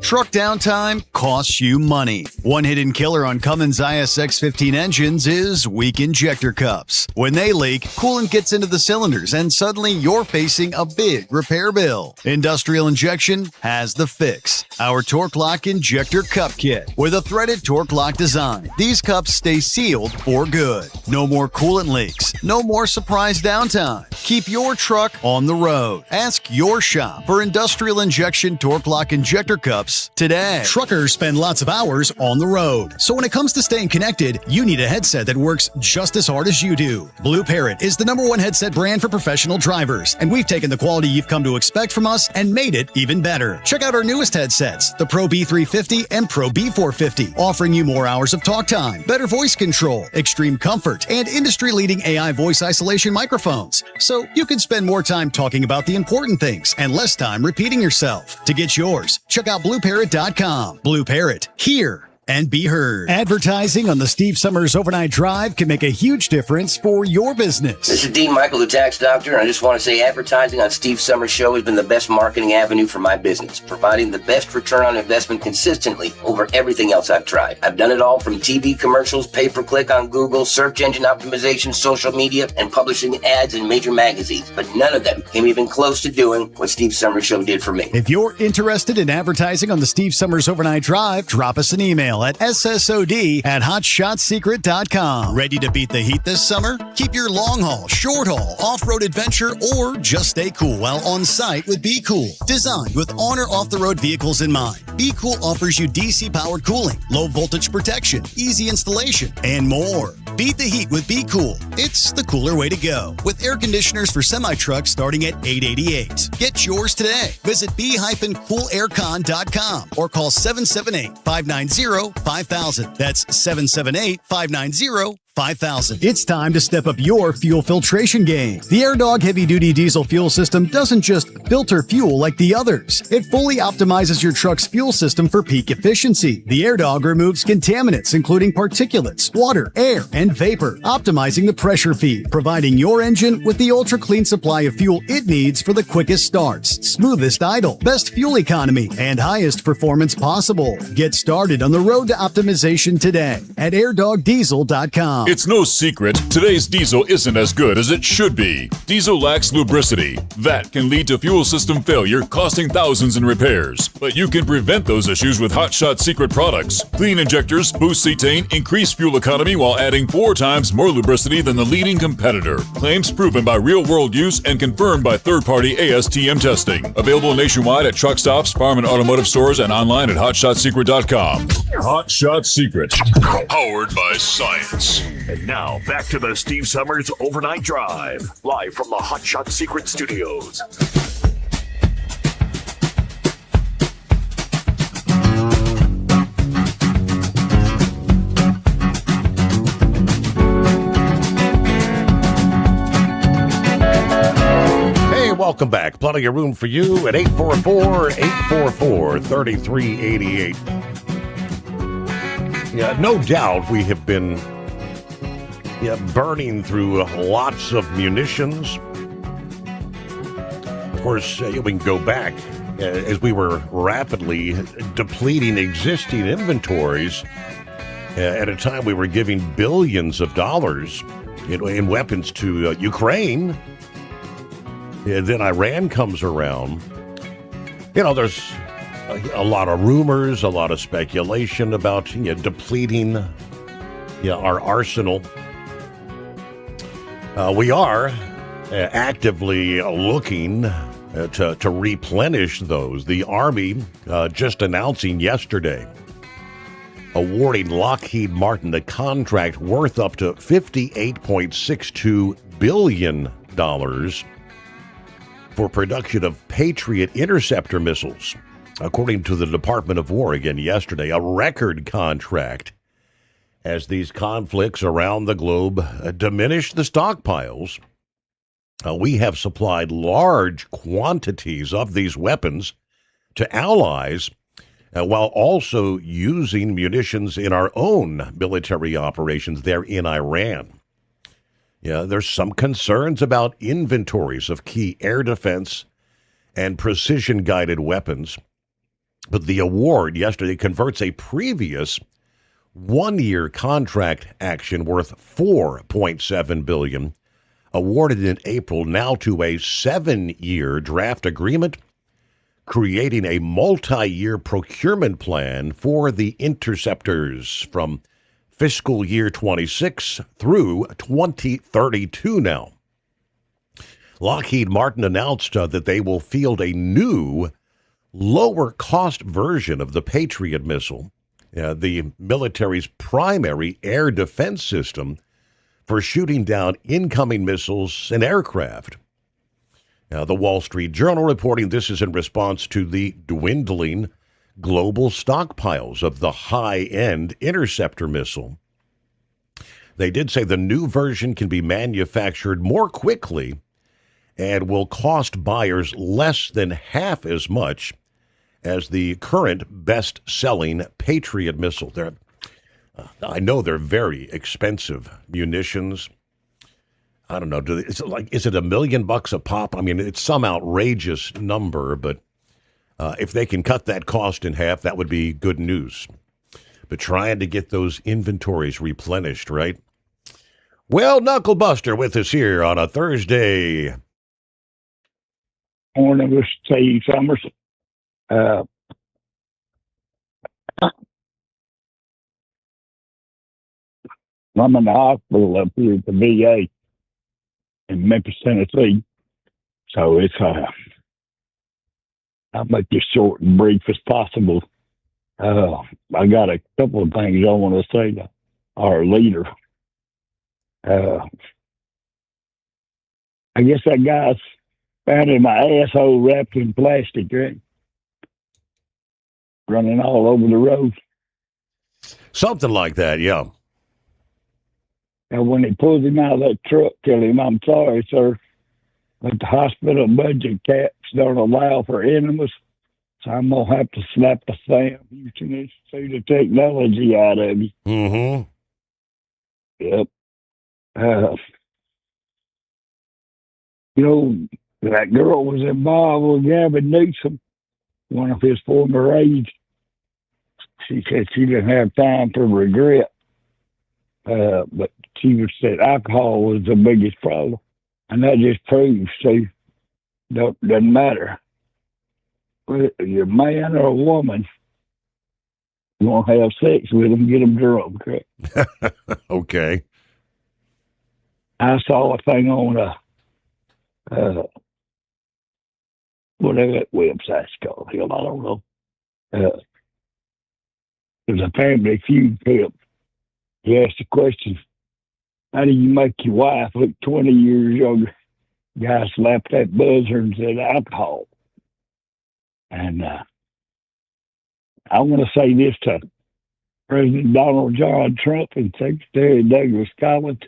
Truck downtime costs you money. One hidden killer on Cummins ISX-15 engines is weak injector cups. When they leak, coolant gets into the cylinders and suddenly you're facing a big repair bill. Industrial Injection has the fix. Our Torque Lock Injector Cup Kit. With a threaded Torque Lock design, these cups stay sealed for good. No more coolant leaks. No more surprise downtime. Keep your truck on the road. Ask your shop for Industrial Injection Torque Lock Injector Cups today. Truckers spend lots of hours on the road. So when it comes to staying connected, you need a headset that works just as hard as you do. Blue Parrot is the #1 headset brand for professional drivers, and we've taken the quality you've come to expect from us and made it even better. Check out our newest headsets, the Pro B350 and Pro B450, offering you more hours of talk time, better voice control, extreme comfort, and industry-leading AI voice isolation microphones. So you can spend more time talking about the important things and less time repeating yourself. To get yours, check out BlueParrot.com. Blue Parrot, hear and be heard. Advertising on the Steve Sommers Overnight Drive can make a huge difference for your business. This is Dean Michael, the tax doctor, and I just want to say advertising on Steve Sommers' show has been the best marketing avenue for my business, providing the best return on investment consistently over everything else I've tried. I've done it all from TV commercials, pay-per-click on Google, search engine optimization, social media, and publishing ads in major magazines, but none of them came even close to doing what Steve Sommers' show did for me. If you're interested in advertising on the Steve Sommers Overnight Drive, drop us an email at ssod@hotshotsecret.com. Ready to beat the heat this summer? Keep your long haul, short haul, off-road adventure, or just stay cool while on site with Be Cool. Designed with on or off-the-road vehicles in mind, Be Cool offers you DC-powered cooling, low voltage protection, easy installation, and more. Beat the heat with Be Cool. It's the cooler way to go. With air conditioners for semi-trucks starting at $888. Get yours today. Visit b-coolaircon.com or call 778-590-5000. That's 778-590-5000. It's time to step up your fuel filtration game. The AirDog heavy-duty diesel fuel system doesn't just filter fuel like the others. It fully optimizes your truck's fuel system for peak efficiency. The AirDog removes contaminants, including particulates, water, air, and vapor, optimizing the pressure feed, providing your engine with the ultra-clean supply of fuel it needs for the quickest starts, smoothest idle, best fuel economy, and highest performance possible. Get started on the road to optimization today at airdogdiesel.com. It's no secret, today's diesel isn't as good as it should be. Diesel lacks lubricity. That can lead to fuel system failure, costing thousands in repairs. But you can prevent those issues with Hot Shot Secret products. Clean injectors, boost cetane, increase fuel economy while adding 4 times more lubricity than the leading competitor. Claims proven by real-world use and confirmed by third-party ASTM testing. Available nationwide at truck stops, farm and automotive stores, and online at hotshotsecret.com. Hot Shot Secret. Powered by science. And now, back to the Steve Sommers Overnight Drive, live from the Hot Shot Secret Studios. Hey, welcome back. Plenty of room for you at 844-844-3388. Yeah, no doubt we have been burning through lots of munitions. Of course, we can go back as we were rapidly depleting existing inventories at a time we were giving billions of dollars in weapons to Ukraine. And then Iran comes around. There's a lot of rumors, a lot of speculation about depleting our arsenal. We are actively looking to replenish those. The Army just announcing yesterday, awarding Lockheed Martin a contract worth up to $58.62 billion for production of Patriot interceptor missiles. According to the Department of War again yesterday, a record contract as these conflicts around the globe diminish the stockpiles. We have supplied large quantities of these weapons to allies while also using munitions in our own military operations there in Iran. There's some concerns about inventories of key air defense and precision-guided weapons. But the award yesterday converts a previous one-year contract action worth $4.7 billion, awarded in April, now to a 7-year draft agreement, creating a multi-year procurement plan for the interceptors from fiscal year 26 through 2032 now. Lockheed Martin announced that they will field a new, lower-cost version of the Patriot missile, the military's primary air defense system for shooting down incoming missiles and aircraft. Now, the Wall Street Journal reporting this is in response to the dwindling global stockpiles of the high-end interceptor missile. They did say the new version can be manufactured more quickly and will cost buyers less than half as much as the current best-selling Patriot missile. I know they're very expensive munitions. I don't know. Is it $1 million a pop? I mean, it's some outrageous number, but if they can cut that cost in half, that would be good news. But trying to get those inventories replenished, right? Well, Knucklebuster with us here on a Thursday. Morning, this is Steve Sommers. I'm in the hospital up here at the VA in Memphis, Tennessee. So I'll make this short and brief as possible. I got a couple of things I want to say to our leader. I guess that guy's found in my asshole wrapped in plastic, right? Running all over the road. Something like that, yeah. And when he pulls him out of that truck, tell him, I'm sorry, sir, but the hospital budget caps don't allow for enemas, so I'm going to have to slap the Sam Houston Institute of Technology out of you. Mm-hmm. Yep. That girl was involved with Gavin Newsom, one of his former aides. She said she didn't have time for regret, but she said alcohol was the biggest problem. And that just proves, see, doesn't matter whether you're a man or a woman, you want to have sex with them, get them drunk. Okay. Okay. I saw a thing on whatever that website's called. Hell, I don't know. There's a Family Feud clip. He asked the question, how do you make your wife look 20 years younger? Guy slapped that buzzer and said alcohol. And I want to say this to President Donald John Trump and Secretary Douglas Collins.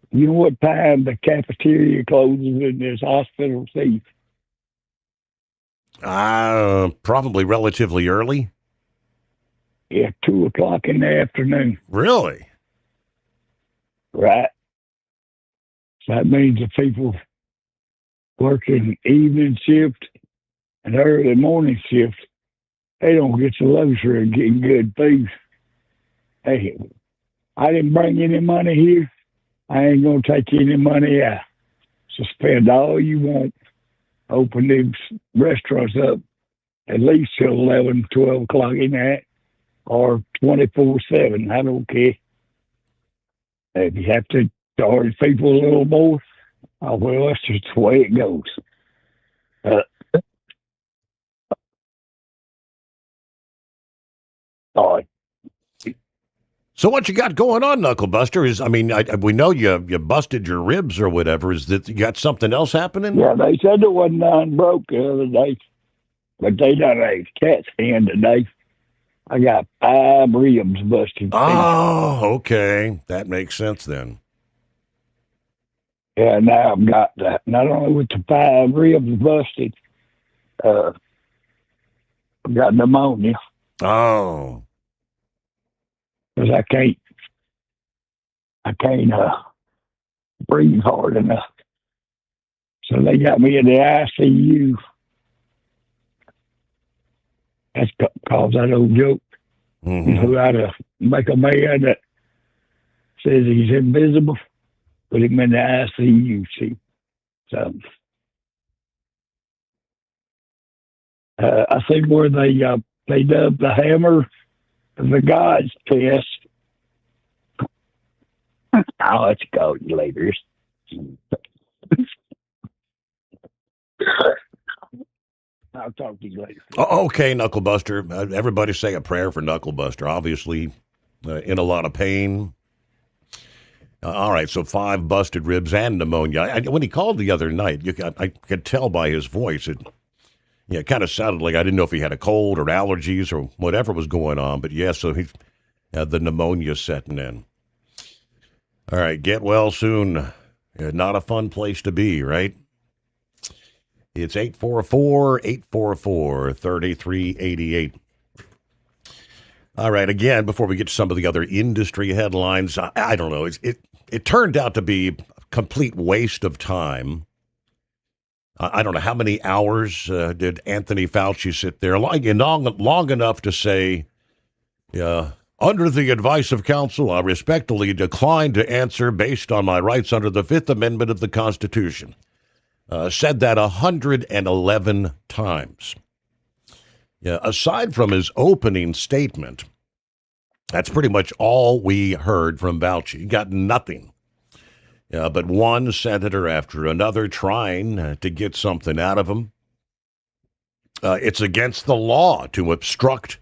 You know what time the cafeteria closes in this hospital, Steve? Probably relatively early. Yeah, 2 o'clock in the afternoon. Really? Right. So that means the people working evening shift and early morning shift, they don't get the luxury of getting good food. Hey, I didn't bring any money here. I ain't going to take any money out. So spend all you want. Open these restaurants up at least till 11, 12 o'clock in the night or 24/7. I don't care. If you have to charge people a little more, well, that's just the way it goes. All right. So what you got going on, Knucklebuster? We know you busted your ribs or whatever. Is that you got something else happening? Yeah, they said there wasn't none broke the other day, but they done a CAT scan today. I got 5 ribs busted. Oh, okay. That makes sense then. Yeah, now I've got that. Not only with the 5 ribs busted, I've got pneumonia. Oh. Because I can't breathe hard enough. So they got me in the ICU. That's because that old joke. Mm-hmm. You know how to make a man that says he's invisible, put him in the ICU. See, so I think where they dubbed the hammer the God's test. I'll let you go, you later. I'll talk to you later. Okay, Knucklebuster. Everybody say a prayer for Knucklebuster. Obviously, in a lot of pain. All right, so 5 busted ribs and pneumonia. When he called the other night, I could tell by his voice. It kind of sounded like I didn't know if he had a cold or allergies or whatever was going on. But yeah, so he had the pneumonia setting in. All right, get well soon. Not a fun place to be, right? It's 844-844-3388. All right, again, before we get to some of the other industry headlines, I don't know. It turned out to be a complete waste of time. I don't know how many hours did Anthony Fauci sit there long enough to say, under the advice of counsel, I respectfully decline to answer based on my rights under the Fifth Amendment of the Constitution. Said that 111 times. Yeah, aside from his opening statement, that's pretty much all we heard from Fauci. Got nothing. But one senator after another trying to get something out of him. It's against the law to obstruct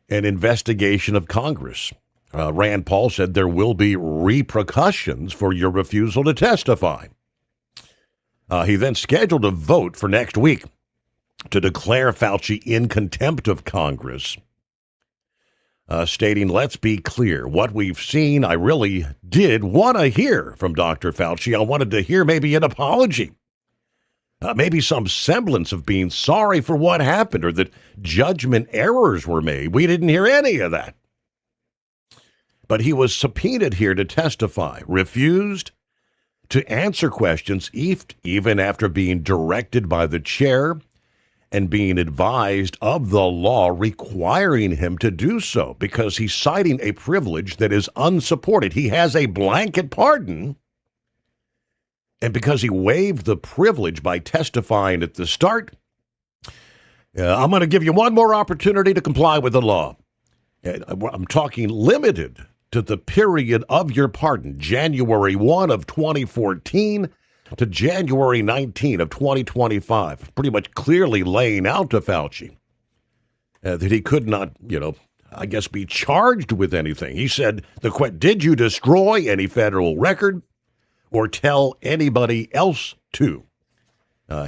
an investigation of Congress. Rand Paul said there will be repercussions for your refusal to testify. He then scheduled a vote for next week to declare Fauci in contempt of Congress, stating, let's be clear, what we've seen, I really did want to hear from Dr. Fauci. I wanted to hear maybe an apology, maybe some semblance of being sorry for what happened or that judgment errors were made. We didn't hear any of that. But he was subpoenaed here to testify, refused to answer questions even after being directed by the chair and being advised of the law requiring him to do so because he's citing a privilege that is unsupported. He has a blanket pardon, and because he waived the privilege by testifying at the start, I'm going to give you one more opportunity to comply with the law. I'm talking limited to the period of your pardon, January 1 of 2014 to January 19 of 2025, pretty much clearly laying out to Fauci that he could not, be charged with anything. He said, did you destroy any federal record or tell anybody else to?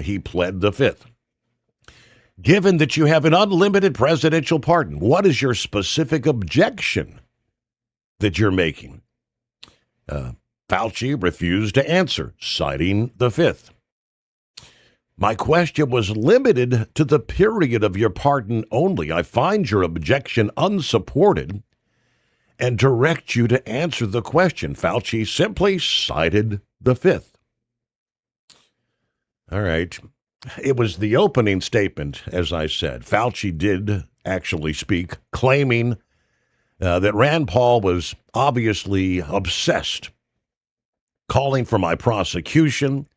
He pled the fifth. Given that you have an unlimited presidential pardon, what is your specific objection that you're making? Fauci refused to answer, citing the fifth. My question was limited to the period of your pardon only. I find your objection unsupported and direct you to answer the question. Fauci simply cited the Fifth. All right. It was the opening statement, as I said. Fauci did actually speak, claiming that Rand Paul was obviously obsessed, calling for my prosecution,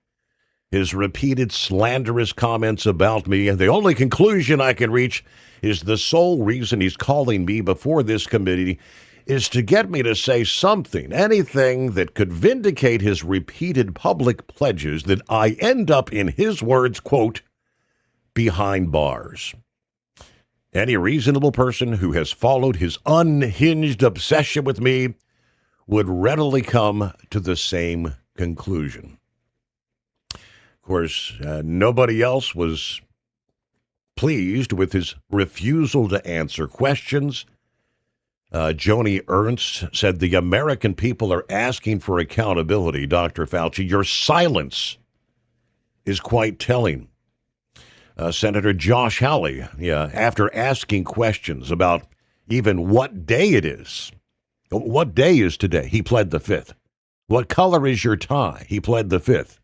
his repeated slanderous comments about me, and the only conclusion I can reach is the sole reason he's calling me before this committee is to get me to say something, anything that could vindicate his repeated public pledges that I end up, in his words, quote, behind bars. Any reasonable person who has followed his unhinged obsession with me would readily come to the same conclusion. Of course, nobody else was pleased with his refusal to answer questions. Joni Ernst said, the American people are asking for accountability, Dr. Fauci. Your silence is quite telling. Senator Josh Hawley, after asking questions about even what day it is, what day is today? He pled the Fifth. What color is your tie? He pled the Fifth.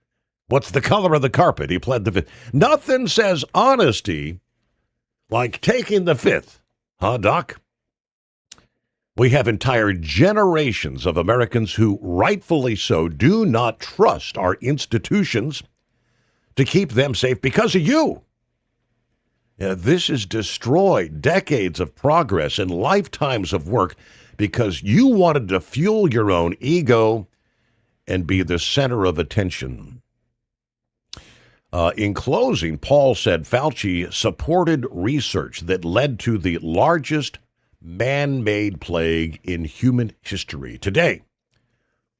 What's the color of the carpet? He pled the Fifth. Nothing says honesty like taking the Fifth. Huh, Doc? We have entire generations of Americans who, rightfully so, do not trust our institutions to keep them safe because of you. This has destroyed decades of progress and lifetimes of work because you wanted to fuel your own ego and be the center of attention. In closing, Paul said Fauci supported research that led to the largest man-made plague in human history. Today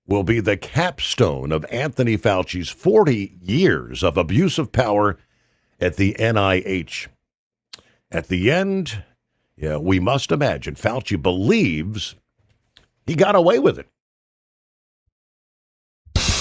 will be the capstone of Anthony Fauci's 40 years of abuse of power at the NIH. At the end, we must imagine Fauci believes he got away with it.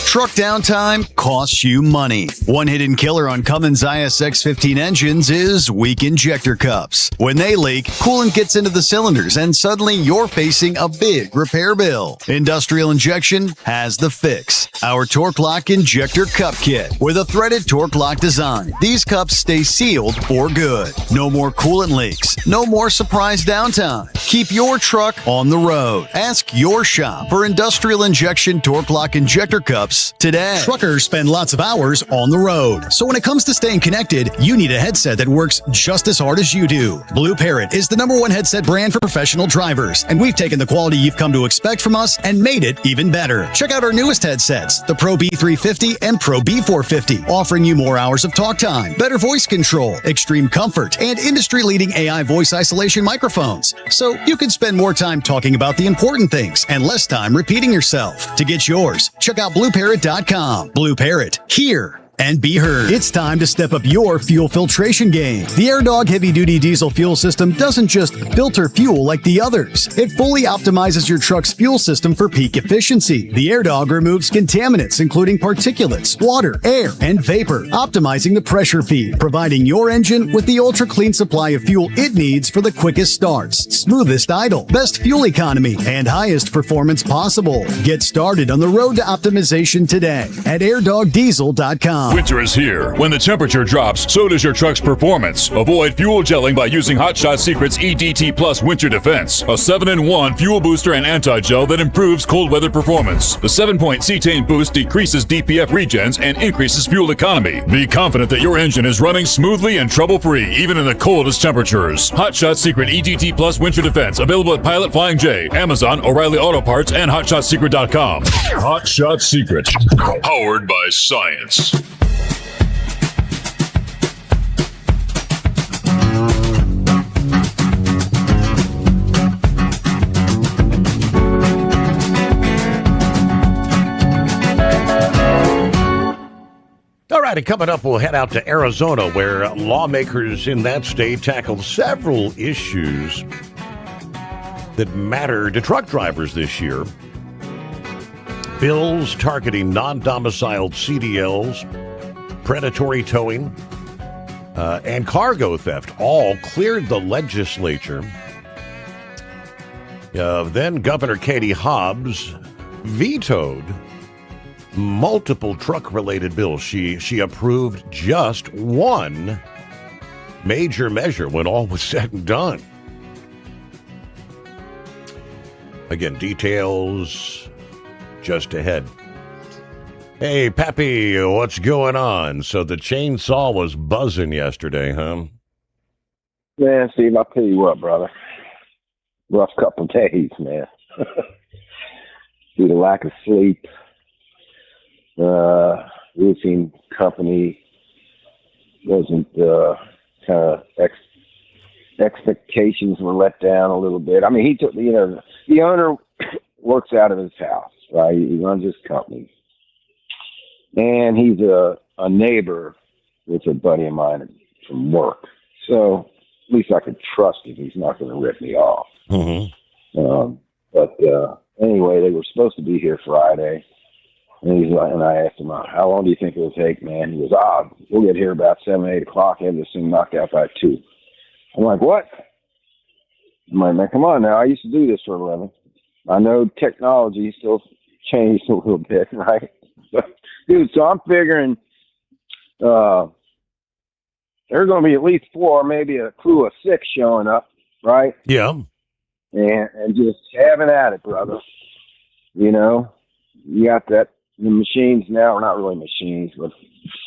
Truck downtime costs you money. One hidden killer on Cummins ISX-15 engines is weak injector cups. When they leak, coolant gets into the cylinders and suddenly you're facing a big repair bill. Industrial Injection has the fix. Our Torque Lock Injector Cup Kit with a threaded Torque Lock design. These cups stay sealed for good. No more coolant leaks. No more surprise downtime. Keep your truck on the road. Ask your shop for Industrial Injection Torque Lock Injector Cups today. Truckers spend lots of hours on the road. So when it comes to staying connected, you need a headset that works just as hard as you do. Blue Parrot is the #1 headset brand for professional drivers, and we've taken the quality you've come to expect from us and made it even better. Check out our newest headsets, the Pro B350 and Pro B450, offering you more hours of talk time, better voice control, extreme comfort, and industry-leading AI voice isolation microphones. So you can spend more time talking about the important things and less time repeating yourself. To get yours, check out BlueParrot.com. Blue Parrot, hear and be heard. It's time to step up your fuel filtration game. The AirDog heavy-duty diesel fuel system doesn't just filter fuel like the others. It fully optimizes your truck's fuel system for peak efficiency. The AirDog removes contaminants, including particulates, water, air, and vapor, optimizing the pressure feed, providing your engine with the ultra-clean supply of fuel it needs for the quickest starts, smoothest idle, best fuel economy, and highest performance possible. Get started on the road to optimization today at airdogdiesel.com. Winter is here. When the temperature drops, so does your truck's performance. Avoid fuel gelling by using Hot Shot Secret's EDT Plus Winter Defense, a 7-in-1 fuel booster and anti-gel that improves cold weather performance. The 7-point cetane boost decreases DPF regens and increases fuel economy. Be confident that your engine is running smoothly and trouble-free, even in the coldest temperatures. Hot Shot Secret EDT Plus Winter Defense, available at Pilot Flying J, Amazon, O'Reilly Auto Parts, and HotShotSecret.com. Hot Shot Secret, powered by science. All right, and coming up, we'll head out to Arizona, where lawmakers in that state tackled several issues that matter to truck drivers this year. Bills targeting non-domiciled CDLs, predatory towing, and cargo theft all cleared the legislature. Then Governor Katie Hobbs vetoed multiple truck-related bills. She approved just one major measure when all was said and done. Again, details just ahead. Hey, Pappy, what's going on? So the chainsaw was buzzing yesterday, huh? Man, Steve, I'll tell you what, brother. Rough couple days, man. Due to lack of sleep, roofing company wasn't kind of expectations were let down a little bit. I mean, he took, the owner works out of his house, right? He runs his company. And he's a neighbor with a buddy of mine from work. So at least I could trust him. He's not going to rip me off. Mm-hmm. But anyway, they were supposed to be here Friday. And he's like, and I asked him, how long do you think it'll take, man? He goes, we'll get here about 7, 8 o'clock. Have this thing knocked out by 2. I'm like, what? I'm like, man, come on now. I used to do this for a living. I know technology still changed a little bit, right? But, dude, so I'm figuring there's going to be at least 4, maybe a crew of 6 showing up, right? Yeah. And just having at it, brother. You got that. The machines now are not really machines, but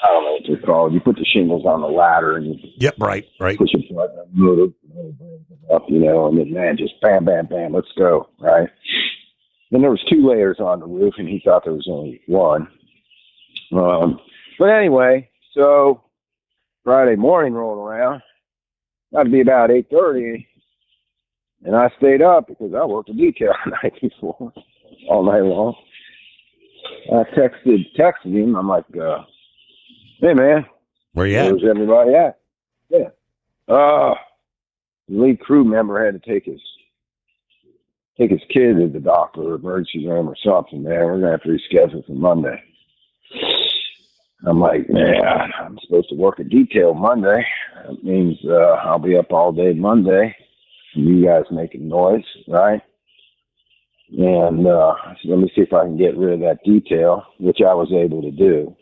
I don't know what they're called. You put the shingles on the ladder and you right. Push a button, move it up, and then man, just bam, bam, bam, let's go, right? Then there was 2 layers on the roof, and he thought there was only 1. But anyway, so Friday morning rolled around. That'd be about 8:30, and I stayed up because I worked a detail the night before, all night long. I texted him. I'm like, hey, man. Where you at? Where's everybody at? Yeah. The lead crew member had to take his kid to the doctor or emergency room or something, man. We're going to have to reschedule for Monday. I'm like, man, I'm supposed to work a detail Monday. That means I'll be up all day Monday. You guys making noise, right? And I said, let me see if I can get rid of that detail, which I was able to do.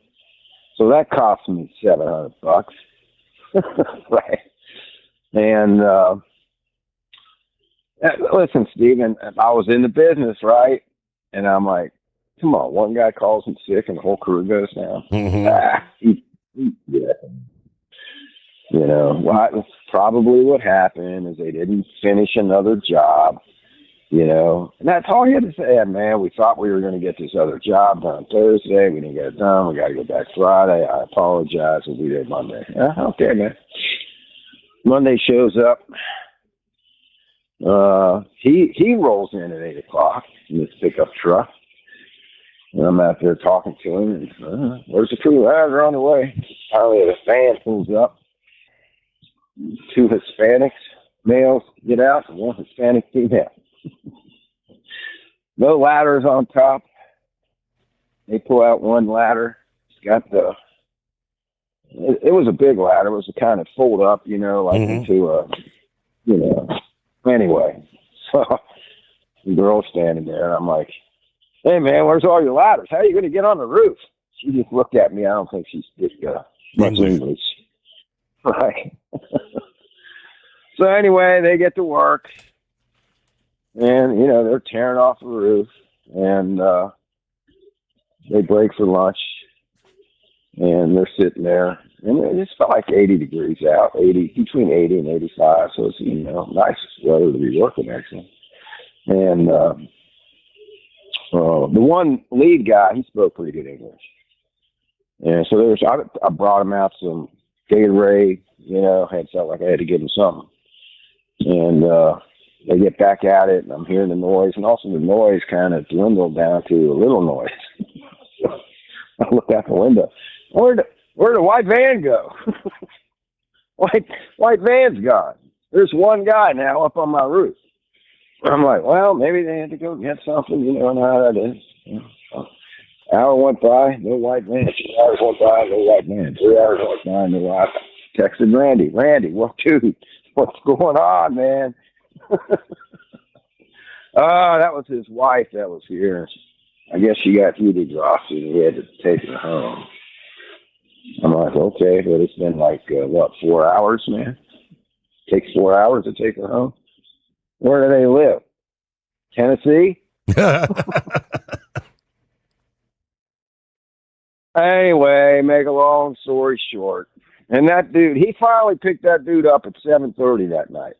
So that cost me $700, right? And listen, Steven, I was in the business, right? And I'm like, come on, one guy calls in sick and the whole crew goes down. Probably what happened is they didn't finish another job. And that's all he had to say. Man, we thought we were going to get this other job done Thursday. We didn't get it done. We got to go back Friday. I apologize. We'll be there Monday. Okay, man. Monday shows up. He rolls in at 8 o'clock in this pickup truck. And I'm out there talking to him. And, where's the crew? They're on the way. Finally, the van pulls up. 2 Hispanics, males, get out, and 1 Hispanic female. No ladders on top. They pull out 1 ladder. It's got it was a big ladder. It was a kind of fold up, into a, anyway. So the girl's standing there, and I'm like, hey, man, where's all your ladders? How are you going to get on the roof? She just looked at me. I don't think she speaks much English. Right. So anyway, they get to work. And, they're tearing off the roof, and they break for lunch, and they're sitting there, and it just felt like 80 degrees out, between 80 and 85, so it's, nice weather to be working, actually. And the one lead guy, he spoke pretty good English. And so I brought him out some Gatorade, felt like I had to give him something. And they get back at it, and I'm hearing the noise, and also the noise kind of dwindled down to a little noise. So I look out the window. Where'd the white van go? white van's gone. There's 1 guy now up on my roof. I'm like, well, maybe they had to go get something, and how that is. Hour went by, no white man. 2 hours went by, no white man. 3 hours went by, no white man. Texted Randy. Randy, well, dude, what's going on, man? That was his wife that was here. I guess she got heat exhausted and he had to take her home. I'm like, okay, but it's been like, 4 hours, man? Takes 4 hours to take her home? Where do they live? Tennessee? Anyway, make a long story short. And that dude, he finally picked that dude up at 7:30 that night,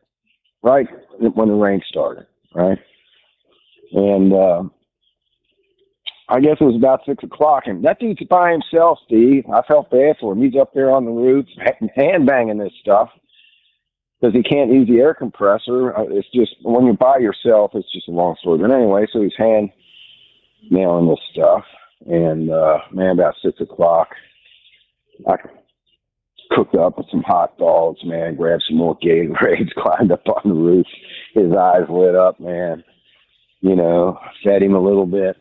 right when the rain started, right? And I guess it was about 6 o'clock. And that dude's by himself, Steve. I felt bad for him. He's up there on the roof, hand banging this stuff because he can't use the air compressor. It's just, when you're by yourself, it's just a long story. But anyway, so he's hand nailing this stuff. And, man, about 6 o'clock, I cooked up with some hot dogs, man, grabbed some more Gatorades, climbed up on the roof. His eyes lit up, man. You know, fed him a little bit.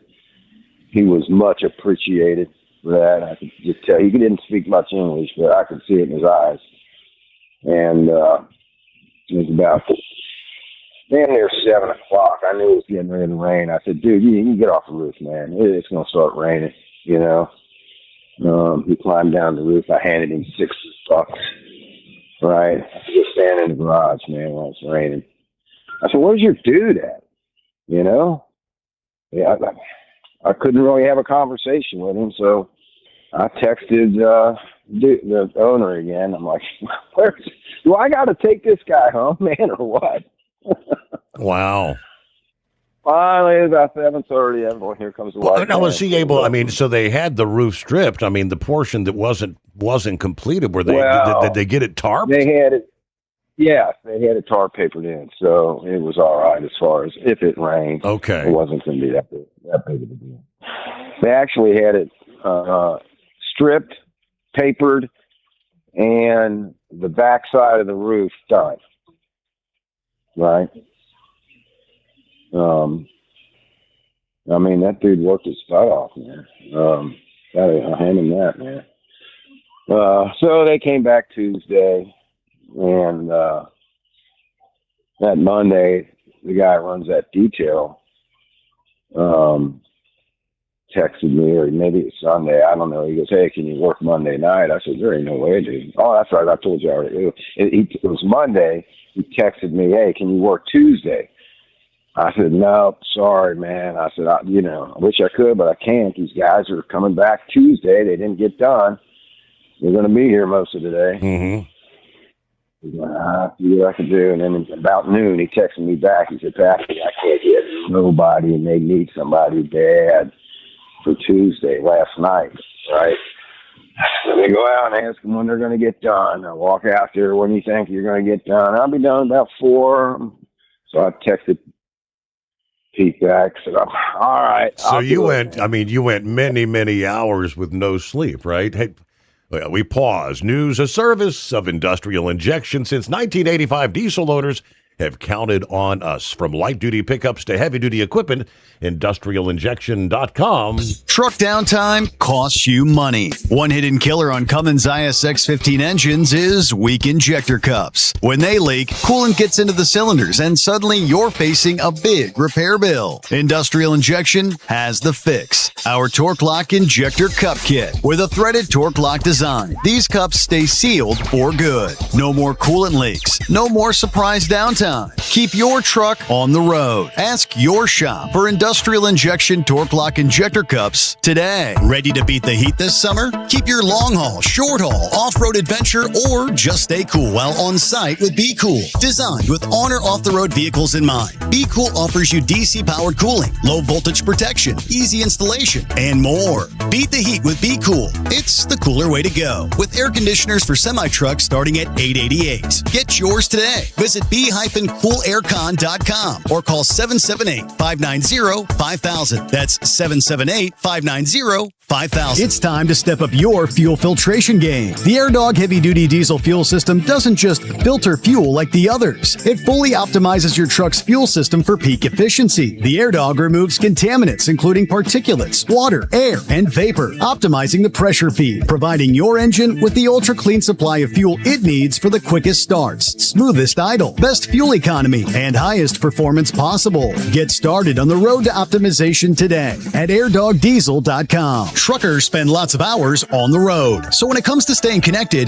He was much appreciated for that. I could just tell. He didn't speak much English, but I could see it in his eyes. And it was about damn near 7 o'clock. I knew it was getting ready to rain. I said, dude, you can get off the roof, man. It's going to start raining, you know. He climbed down the roof. I handed him $6, right? Just standing in the garage, man, while it's raining. I said, where's your dude at? You know? Yeah, I couldn't really have a conversation with him, so I texted the owner again. I'm like, do I got to take this guy home, man, or what? Wow. Finally, about 7:30, everyone, here comes the white Now, man. was he able, I mean, so they had the roof stripped. I mean, the portion that wasn't completed, did they get it tarped? They had it, yeah, they had it tar papered in, so it was all right as far as if it rained. Okay. It wasn't going to be that big of a deal. They actually had it stripped, papered, and the back side of the roof done. Right? I mean, that dude worked his butt off, man. Gotta hand him that, man. So they came back Tuesday, and that Monday, the guy who runs that detail texted me, or maybe it's Sunday, I don't know. He goes, hey, can you work Monday night? I said, there ain't no way, dude. Oh, that's right, I told you already. It was Monday. He texted me, hey, can you work Tuesday? I said, no, sorry, man. I said, I wish I could, but I can't. These guys are coming back Tuesday. They didn't get done. They're going to be here most of the day. Mm-hmm. He's like, I'll see what I can do. And then about noon, he texted me back. He said, Patrick, I can't get nobody, and they need somebody bad for Tuesday last night, right? Let me go out and ask them when they're going to get done. I walk out there. When do you think you're going to get done? I'll be done about 4. So I texted Pete back. Said, all right. So you went many, many hours with no sleep, right? Hey, well, we pause. News, a service of Industrial Injection. Since 1985, diesel owners have counted on us. From light-duty pickups to heavy-duty equipment, industrialinjection.com. Truck downtime costs you money. One hidden killer on Cummins ISX 15 engines is weak injector cups. When they leak, coolant gets into the cylinders and suddenly you're facing a big repair bill. Industrial Injection has the fix. Our Torque Lock Injector Cup Kit with a threaded Torque Lock design. These cups stay sealed for good. No more coolant leaks. No more surprise downtime. Keep your truck on the road. Ask your shop for Industrial Injection Torque Lock Injector Cups today. Ready to beat the heat this summer? Keep your long haul, short haul, off-road adventure, or just stay cool while on site with Be Cool. Designed with on or off-the-road vehicles in mind, Be Cool offers you DC-powered cooling, low voltage protection, easy installation, and more. Beat the heat with Be Cool. It's the cooler way to go. With air conditioners for semi-trucks starting at $888. Get yours today. Visit be-cool.com. coolaircon.com or call 778-590-5000. That's 778-590-5000. It's time to step up your fuel filtration game. The AirDog heavy-duty diesel fuel system doesn't just filter fuel like the others. It fully optimizes your truck's fuel system for peak efficiency. The AirDog removes contaminants, including particulates, water, air, and vapor, optimizing the pressure feed, providing your engine with the ultra-clean supply of fuel it needs for the quickest starts, smoothest idle, best fuel economy, and highest performance possible. Get started on the road to optimization today at airdogdiesel.com. Truckers spend lots of hours on the road, so when it comes to staying connected,